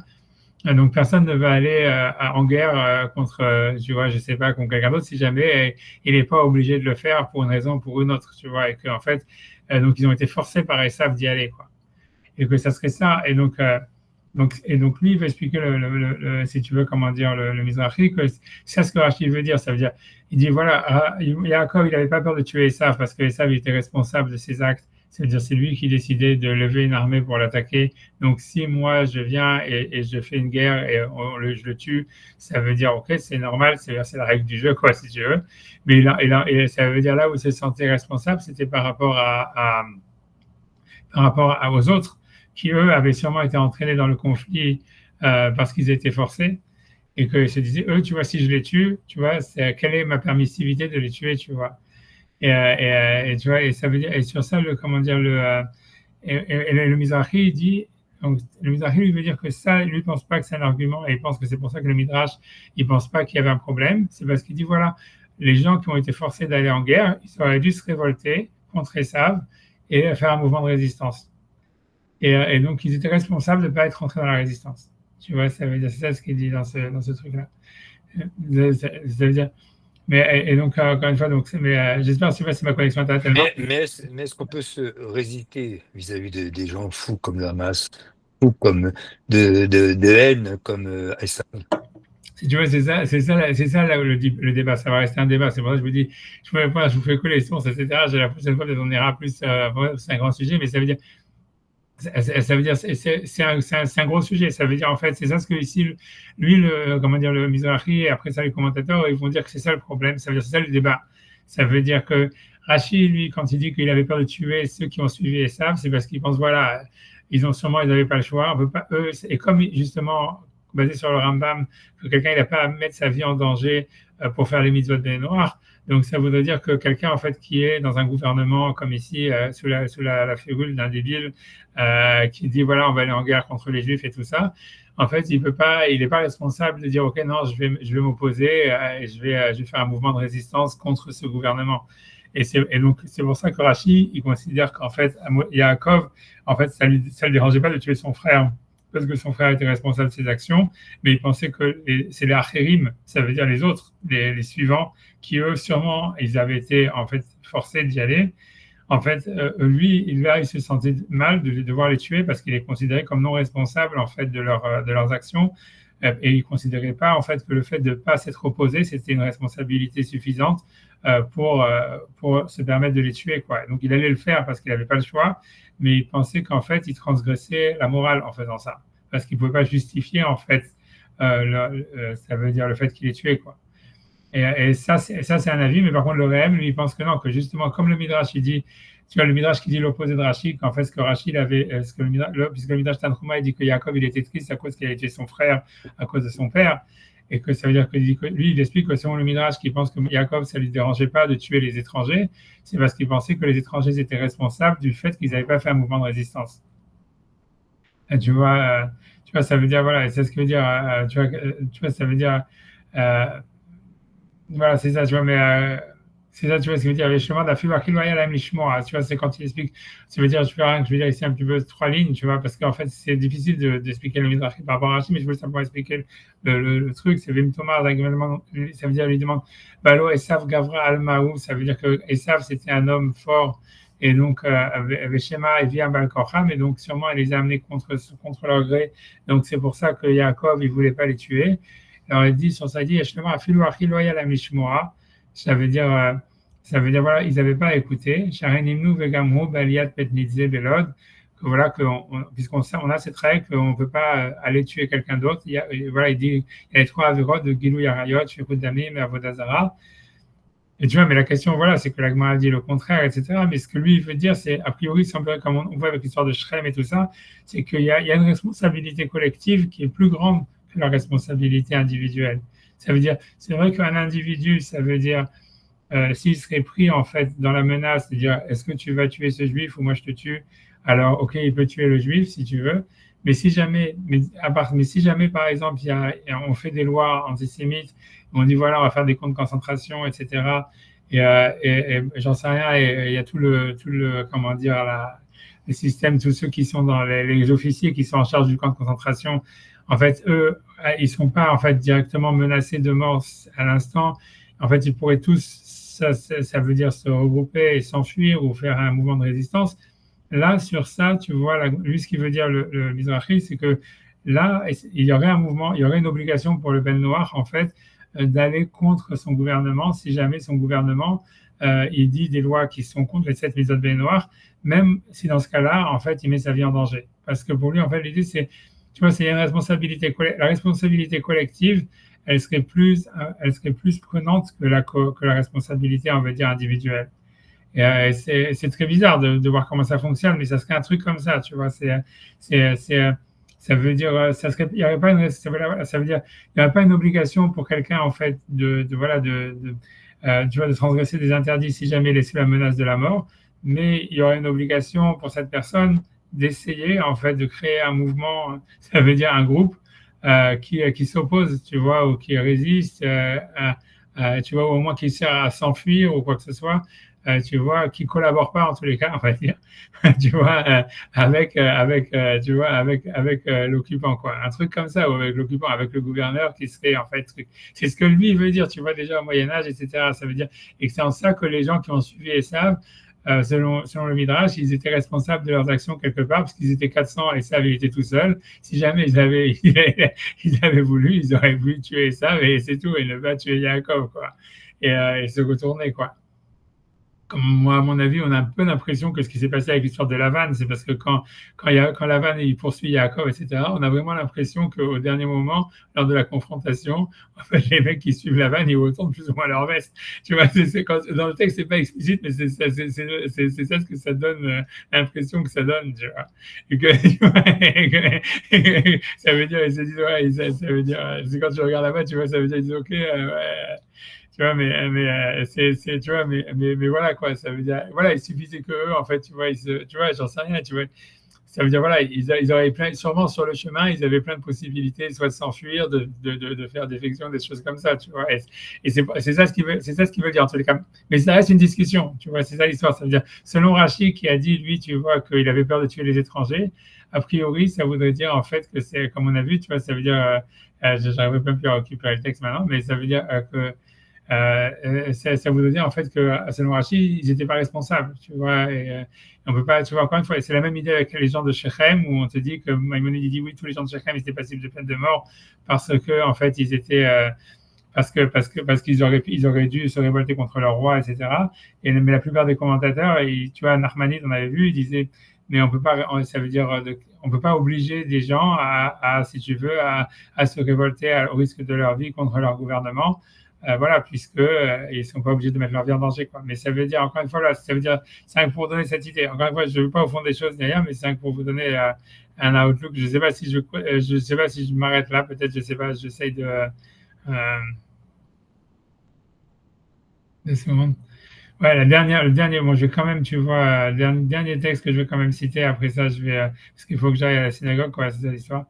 S1: Donc personne ne va aller en guerre contre, tu vois, je sais pas, contre quelqu'un d'autre si jamais il n'est pas obligé de le faire pour une raison ou pour une autre, tu vois, et qu'en fait, donc ils ont été forcés par Esav d'y aller, quoi. Et que ça serait ça. Et donc lui, il va expliquer si tu veux, comment dire, le Mizrahi, que c'est ce que Rachid veut dire. Ça veut dire, il dit, voilà, Yaakov, il n'avait pas peur de tuer Esav parce que Esav était responsable de ses actes. C'est-à-dire, c'est lui qui décidait de lever une armée pour l'attaquer. Donc, si moi, je viens et je fais une guerre et je le tue, ça veut dire, OK, c'est normal, c'est la règle du jeu, quoi, si tu veux. Mais et ça veut dire là où il se sentait responsable, c'était par rapport aux autres qui, eux, avaient sûrement été entraînés dans le conflit parce qu'ils étaient forcés et qu'ils se disaient, eux, tu vois, si je les tue, tu vois, quelle est ma permissivité de les tuer, tu vois. Et tu vois, et ça veut dire, et sur ça, comment dire, le Mizrahi dit, donc le Mizrahi lui veut dire que ça, lui pense pas que c'est un argument, et il pense que c'est pour ça que le Midrash, il pense pas qu'il y avait un problème, c'est parce qu'il dit, voilà, les gens qui ont été forcés d'aller en guerre, ils auraient dû se révolter contre Esav et faire un mouvement de résistance. Et donc, ils étaient responsables de ne pas être rentrés dans la résistance. Tu vois, ça veut dire, c'est ça ce qu'il dit dans ce truc-là. Ça veut dire, et donc, encore une fois, donc, j'espère que c'est ma connexion Internet.
S3: Mais est-ce qu'on peut se résister vis-à-vis des gens fous comme le Hamas, fous comme de haine comme Esav?
S1: Si tu vois, c'est ça là, le débat. Ça va rester un débat. C'est pour ça que je vous dis, je vous fais que les sources, etc. La prochaine fois, peut-être on ira plus. C'est un grand sujet, mais ça veut dire. Ça veut dire, c'est un gros sujet. Ça veut dire, en fait, c'est ça ce que ici, lui, comment dire, le Mizrahi, et après ça, les commentateurs, ils vont dire que c'est ça le problème. Ça veut dire, c'est ça le débat. Ça veut dire que Rashi, lui, quand il dit qu'il avait peur de tuer ceux qui ont suivi Esav, c'est parce qu'ils pensent, voilà, ils n'avaient pas le choix. On peut pas, eux, et comme justement, basé sur le Rambam, que quelqu'un, il n'a pas à mettre sa vie en danger pour faire les mitzvot des Noirs. Donc, ça voudrait dire que quelqu'un, en fait, qui est dans un gouvernement comme ici, sous la férule d'un débile, qui dit, voilà, on va aller en guerre contre les Juifs et tout ça, en fait, il n'est pas responsable de dire, OK, non, je vais m'opposer et je vais faire un mouvement de résistance contre ce gouvernement. Et donc, c'est pour ça que Rashi, il considère qu'en fait, Yaakov, en fait, ça lui dérangeait pas de tuer son frère, parce que son frère était responsable de ses actions, mais il pensait que c'est les achérim, ça veut dire les autres, les suivants, qui eux, sûrement, ils avaient été en fait forcés d'y aller. En fait, lui, il se sentait mal de devoir les tuer parce qu'il est considéré comme non responsable en fait de leurs actions, et il considérait pas en fait que le fait de ne pas s'être opposé, c'était une responsabilité suffisante pour se permettre de les tuer, quoi. Donc il allait le faire parce qu'il n'avait pas le choix, mais il pensait qu'en fait il transgressait la morale en faisant ça, parce qu'il ne pouvait pas justifier en fait, ça veut dire le fait qu'il les tuait, quoi. Et ça, c'est un avis, mais par contre, le Réhem, lui, il pense que non, que justement, comme le Midrash, il dit, tu vois, le Midrash qui dit l'opposé de Rashi, qu'en fait, ce que Rashi, il avait, puisque le Midrash Tanhuma, il dit que Yaakov, il était triste à cause qu'il a tué son frère, à cause de son père, et que ça veut dire que lui, il explique que selon le Midrash, qui pense que Yaakov, ça ne lui dérangeait pas de tuer les étrangers, c'est parce qu'il pensait que les étrangers étaient responsables du fait qu'ils n'avaient pas fait un mouvement de résistance. Et tu vois, ça veut dire, voilà, c'est ce que veut dire, tu vois, ça veut dire, voilà, c'est ça, tu vois, mais c'est ça, tu vois, ce que veut dire, les chemins d'affibar qu'il voyait la lishmoa, tu vois, c'est quand il explique, ça veut dire, je vais dire ici un petit peu 3 lignes, tu vois, parce qu'en fait, c'est difficile d'expliquer le Midrash par rapport à Rashi, mais je voulais simplement expliquer le truc, c'est Vim Tomar, ça veut dire, lui demande, Balo Esav Gavra Almaou, ça veut dire que Esav, c'était un homme fort, et donc, Veshema et via Balkorham, et donc, sûrement, il les a amenés contre leur gré, donc c'est pour ça que Yaakov, il ne voulait pas les tuer. Alors, il dit sur ça, il dit, ça veut dire, voilà, ils n'avaient pas écouté. Voilà, puisqu'on a cette règle qu'on ne peut pas aller tuer quelqu'un d'autre. Voilà, il dit, il y a les 3 avérotes de Gilou Yarayot, Shekut Damim et Avodazara. Et tu vois, mais la question, voilà, c'est que la Gemara dit le contraire, etc. Mais ce que lui, il veut dire, c'est, a priori, c'est un peu comme on voit avec l'histoire de Shrem et tout ça, c'est qu'il y a une responsabilité collective qui est plus grande que la responsabilité individuelle. Ça veut dire, c'est vrai qu'un individu, ça veut dire, s'il serait pris en fait dans la menace, c'est-à-dire, est-ce que tu vas tuer ce juif ou moi je te tue? Alors, ok, il peut tuer le juif si tu veux, mais si jamais, mais si jamais par exemple, on fait des lois antisémites, on dit voilà, on va faire des camps de concentration, etc. Et j'en sais rien, et il y a comment dire, les systèmes, tous ceux qui sont dans les officiers qui sont en charge du camp de concentration, en fait, eux, ils sont pas en fait directement menacés de mort à l'instant. En fait, ils pourraient tous, ça veut dire se regrouper et s'enfuir ou faire un mouvement de résistance. Là, sur ça, tu vois, lui, ce qui veut dire le Mizrahi, c'est que là, il y aurait un mouvement, il y aurait une obligation pour le Ben Noir, en fait, d'aller contre son gouvernement si jamais son gouvernement il dit des lois qui sont contre les 7 méthodes Ben Noir, même si dans ce cas-là, en fait, il met sa vie en danger. Parce que pour lui, en fait, l'idée, c'est, tu vois, c'est une responsabilité, la responsabilité collective, elle serait plus prenante que la responsabilité, on va dire, individuelle. Et c'est très bizarre de voir comment ça fonctionne, mais ça serait un truc comme ça, tu vois. Ça veut dire, il y aurait pas ça veut dire, il y aurait pas une obligation pour quelqu'un en fait voilà tu vois, de transgresser des interdits si jamais il est sous la menace de la mort, mais il y aurait une obligation pour cette personne d'essayer en fait de créer un mouvement, ça veut dire un groupe qui s'oppose, tu vois, ou qui résiste, tu vois, ou au moins qui sert à s'enfuir ou quoi que ce soit. Tu vois, qui collabore pas en tous les cas, on va dire, tu vois, tu vois, avec l'occupant, quoi. Un truc comme ça, ou avec l'occupant, avec le gouverneur qui serait, en fait, c'est ce que lui veut dire, tu vois, déjà au Moyen-Âge, etc. Ça veut dire, et que c'est en ça que les gens qui ont suivi Esav, selon le Midrash, ils étaient responsables de leurs actions quelque part, parce qu'ils étaient 400 et Esav, il était tout seul. Si jamais ils avaient voulu, ils auraient voulu tuer Esav et c'est tout, et ne pas tuer Yaakov, quoi. Et se retourner, quoi. Comme moi, à mon avis, on a un peu l'impression que ce qui s'est passé avec l'histoire de Lavan, c'est parce que quand Lavan il poursuit Yaakov, etc., on a vraiment l'impression qu'au dernier moment, lors de la confrontation, en fait, les mecs qui suivent Lavan, ils retournent plus ou moins leur veste. Tu vois, dans le texte, c'est pas explicite, mais c'est ça ce que ça donne, l'impression que ça donne, tu vois. Ça veut dire, ils se disent, ouais, ça veut dire, c'est quand tu regardes là-bas, tu vois, ça veut dire, ils disent, ok, ouais. Tu vois, tu vois, mais voilà, quoi, ça veut dire, voilà, il suffisait que eux, en fait, tu vois, tu vois, j'en sais rien, tu vois, ça veut dire, voilà, ils auraient sûrement sur le chemin, ils avaient plein de possibilités, soit de s'enfuir, de faire défection, des choses comme ça, tu vois, et c'est ça ce qu'ils veulent dire, en tous les cas, mais ça reste une discussion, tu vois, c'est ça l'histoire, ça veut dire, selon Rachid, qui a dit, lui, tu vois, qu'il avait peur de tuer les étrangers, a priori, ça voudrait dire, en fait, que c'est, comme on a vu, tu vois, ça veut dire, j'arrive même plus à récupérer le texte maintenant, mais ça veut dire que ça voudrait dire en fait que selon Rachid, ils n'étaient pas responsables, tu vois. Et on peut pas, tu vois, encore une fois, c'est la même idée avec les gens de Shechem où on te dit que Maïmonide dit oui, tous les gens de Shechem étaient passibles de peine de mort parce que en fait ils étaient parce qu'ils auraient dû se révolter contre leur roi, etc. Mais la plupart des commentateurs, tu vois, Nachmanide, on avait vu, il disait mais on peut pas, ça veut dire on peut pas obliger des gens si tu veux, à se révolter au risque de leur vie contre leur gouvernement. Voilà, puisque ils ne sont pas obligés de mettre leur vie en danger, quoi. Mais ça veut dire, encore une fois, là, ça veut dire, c'est pour vous donner cette idée. Encore une fois, je ne veux pas au fond des choses derrière, mais c'est pour vous donner un outlook. Je ne sais pas si je m'arrête là, peut-être, je ne sais pas, j'essaye de. Deux secondes. Ouais, le dernier, bon, je vais quand même, tu vois, le dernier texte que je vais quand même citer. Après ça, je vais, parce qu'il faut que j'aille à la synagogue, quoi, c'est ça l'histoire.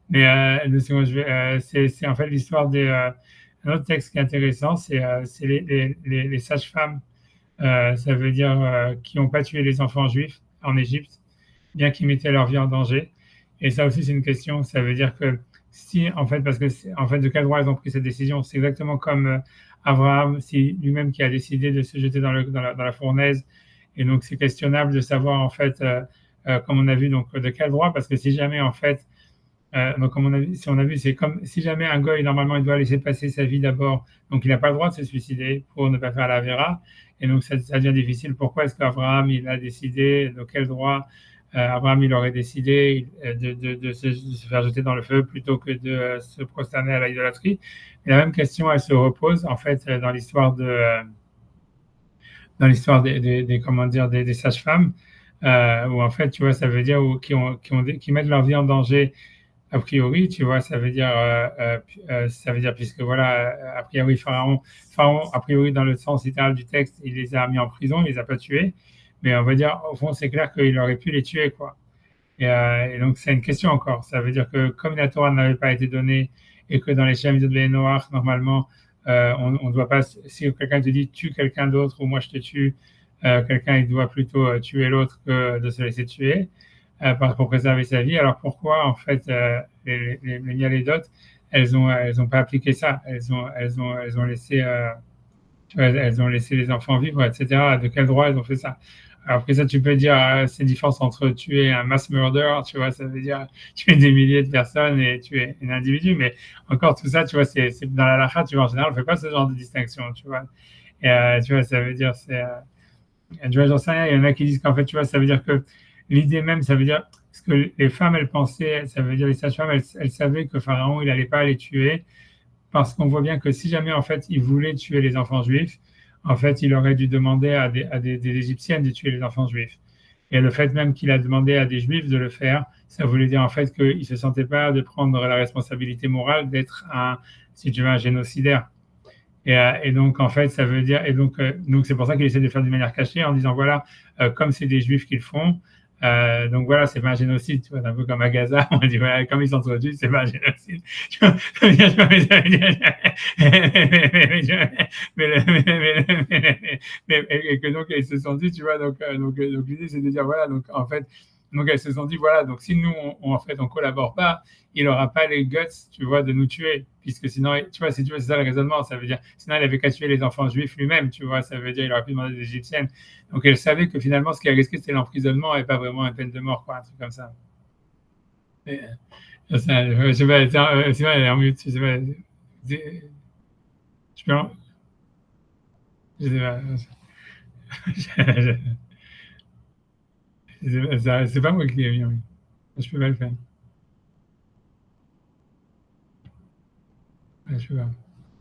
S1: Mais 2 secondes, c'est en fait l'histoire un autre texte qui est intéressant, c'est les sages-femmes, ça veut dire qui n'ont pas tué les enfants juifs en Égypte, bien qu'ils mettaient leur vie en danger. Et ça aussi, c'est une question. Ça veut dire que si, en fait, parce que, en fait, de quel droit ils ont pris cette décision? C'est exactement comme Abraham, c'est lui-même qui a décidé de se jeter dans la fournaise. Et donc, c'est questionnable de savoir, en fait, comme on a vu, donc, de quel droit, parce que si jamais, en fait, donc, comme on a vu, c'est comme si jamais un goy, normalement, il doit laisser passer sa vie d'abord, donc il n'a pas le droit de se suicider pour ne pas faire la vera. Et donc, ça devient difficile. Pourquoi est-ce qu'Abraham, il a décidé, de quel droit Abraham, il aurait décidé de se faire jeter dans le feu plutôt que de se prosterner à l'idolâtrie? Et la même question, elle se repose, en fait, dans l'histoire comment dire, des sages-femmes, où en fait, tu vois, ça veut dire qui mettent leur vie en danger a priori, tu vois, ça veut dire puisque voilà, a priori, Pharaon, a priori, dans le sens littéral du texte, il les a mis en prison, il les a pas tués, mais on va dire, au fond, c'est clair qu'il aurait pu les tuer, quoi. Et donc, c'est une question encore. Ça veut dire que comme la Torah n'avait pas été donnée et que dans les Shem de Noach, normalement, on ne doit pas, si quelqu'un te dit tue quelqu'un d'autre ou moi je te tue, quelqu'un il doit plutôt tuer l'autre que de se laisser tuer pour préserver sa vie. Alors pourquoi en fait les Mialédot, elles ont pas appliqué ça, elles ont laissé tu vois, elles ont laissé les enfants vivre, etc. De quel droit elles ont fait ça? Alors après ça, tu peux dire, c'est une différence entre tuer un mass murder, tu vois, ça veut dire tuer des milliers de personnes et tuer un individu, mais encore tout ça, tu vois, c'est dans la halakha, tu vois, en général, on fait pas ce genre de distinction, tu vois. Et tu vois, ça veut dire, tu vois, j'en sais rien, il y en a qui disent qu'en fait, tu vois, ça veut dire que l'idée même, ça veut dire, parce que les femmes, elles pensaient, ça veut dire les sages-femmes, elles savaient que Pharaon, il allait pas les tuer, parce qu'on voit bien que si jamais en fait il voulait tuer les enfants juifs, en fait il aurait dû demander des Égyptiennes de tuer les enfants juifs. Et le fait même qu'il a demandé à des juifs de le faire, ça voulait dire en fait qu'il ne se sentait pas de prendre la responsabilité morale d'être si tu veux, un génocidaire. Et donc en fait ça veut dire, donc c'est pour ça qu'il essaie de le faire d'une manière cachée en disant voilà, comme c'est des juifs qui le font, donc voilà, c'est pas un génocide, tu vois, c'est un peu comme à Gaza, on dit voilà, comme ils s'entretuent, c'est pas un génocide. Tu vois, et que donc elles se sont dit, tu vois, donc l'idée c'est de dire voilà, donc en fait, donc elles se sont dit voilà, donc si nous en fait on collabore pas, il n'aura pas les guts, tu vois, de nous tuer, puisque sinon, tu vois, c'est ça le raisonnement, ça veut dire, sinon il avait qu'à tuer les enfants juifs lui-même, tu vois, ça veut dire il aurait pu demander des Égyptiennes. Donc elle savait que finalement, ce qui a risqué, c'était l'emprisonnement et pas vraiment une peine de mort, quoi, un truc comme ça. Et, je sais pas, c'est vrai, elle est en mute, je sais pas. Je peux je sais pas. C'est pas moi qui l'ai mis en mute. Je peux pas le faire. Je peux pas.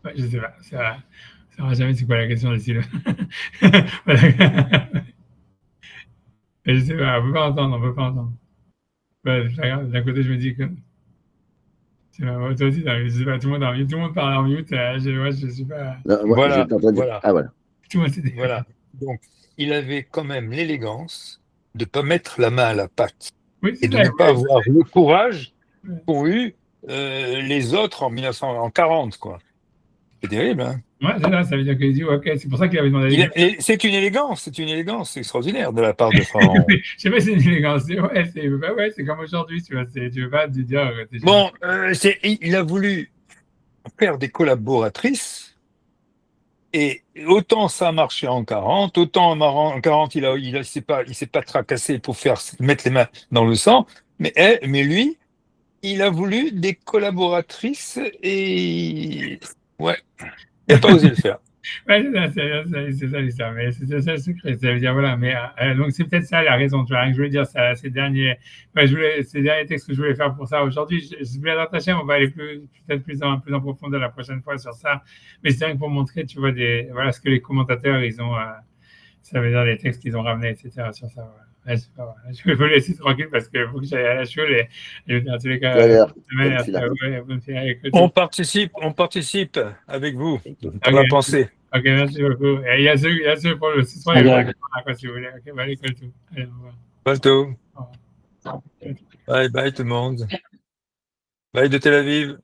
S1: Ouais, je sais pas. Ça saura jamais c'est quoi la question d'ici là. Voilà. Je sais pas, on peut pas entendre, on peut pas entendre. Ouais, d'un côté, je me dis que c'est pas, toi aussi, je sais pas, tout le monde, tout le monde parle en mute, moi, je suis pas.
S4: Non, moi,
S3: Voilà,
S4: j'étais en train de dire.
S3: voilà,
S4: Ah, voilà.
S1: Tout le monde s'est
S3: voilà. Donc, il avait quand même l'élégance de ne pas mettre la main à la pâte
S1: Oui,
S3: et
S1: c'est
S3: de
S1: ça.
S3: ne pas avoir le courage
S1: Ouais.
S3: qu'ont eu les autres en 1940, quoi. C'est terrible, hein?
S1: Ouais, c'est ça veut dire qu'il dit, ok, c'est pour ça qu'il avait demandé à l'Église.
S3: C'est une élégance extraordinaire de la part de Pharaon.
S1: Je sais pas si c'est une élégance, c'est comme aujourd'hui, tu vois, tu veux pas te dire, t'es génial.
S3: Bon, il a voulu faire des collaboratrices, et autant ça a marché en 40, autant en 40, il s'est pas tracassé pour mettre les mains dans le sang, mais lui, il a voulu des collaboratrices et ouais, il n'a pas osé le faire.
S1: Ouais, c'est ça l'histoire, mais c'est ça le secret. Ça veut dire, voilà, mais donc c'est peut-être ça la raison, tu vois, que je voulais dire, ça, ces derniers textes que je voulais faire pour ça aujourd'hui, je voulais rattacher, on va aller peut-être plus en profondeur la prochaine fois sur ça, mais c'est rien que pour montrer, tu vois, voilà, ce que les commentateurs, ils ont, ça veut dire les textes qu'ils ont ramenés, etc., sur ça, voilà. Ouais, c'est pas vrai. Je vais vous laisser tranquille parce qu'il faut que j'aille à la schule et je vais dire, en tous les
S4: Tout à
S1: cas,
S4: l'heure.
S1: semaine,
S4: Bonne
S1: après,
S4: fila.
S1: ouais, bonne finale, écoute.
S3: On participe avec vous dans
S1: Ok.
S3: la pensée.
S1: Ok, merci beaucoup. Et il y a ceux pour ce soir, il y a
S2: Exact.
S1: quoi, si vous voulez. Ok, bah, allez, tout. Allez, au revoir.
S3: Bientôt.
S1: Au revoir.
S3: Bye bye tout le monde. Bye de Tel Aviv.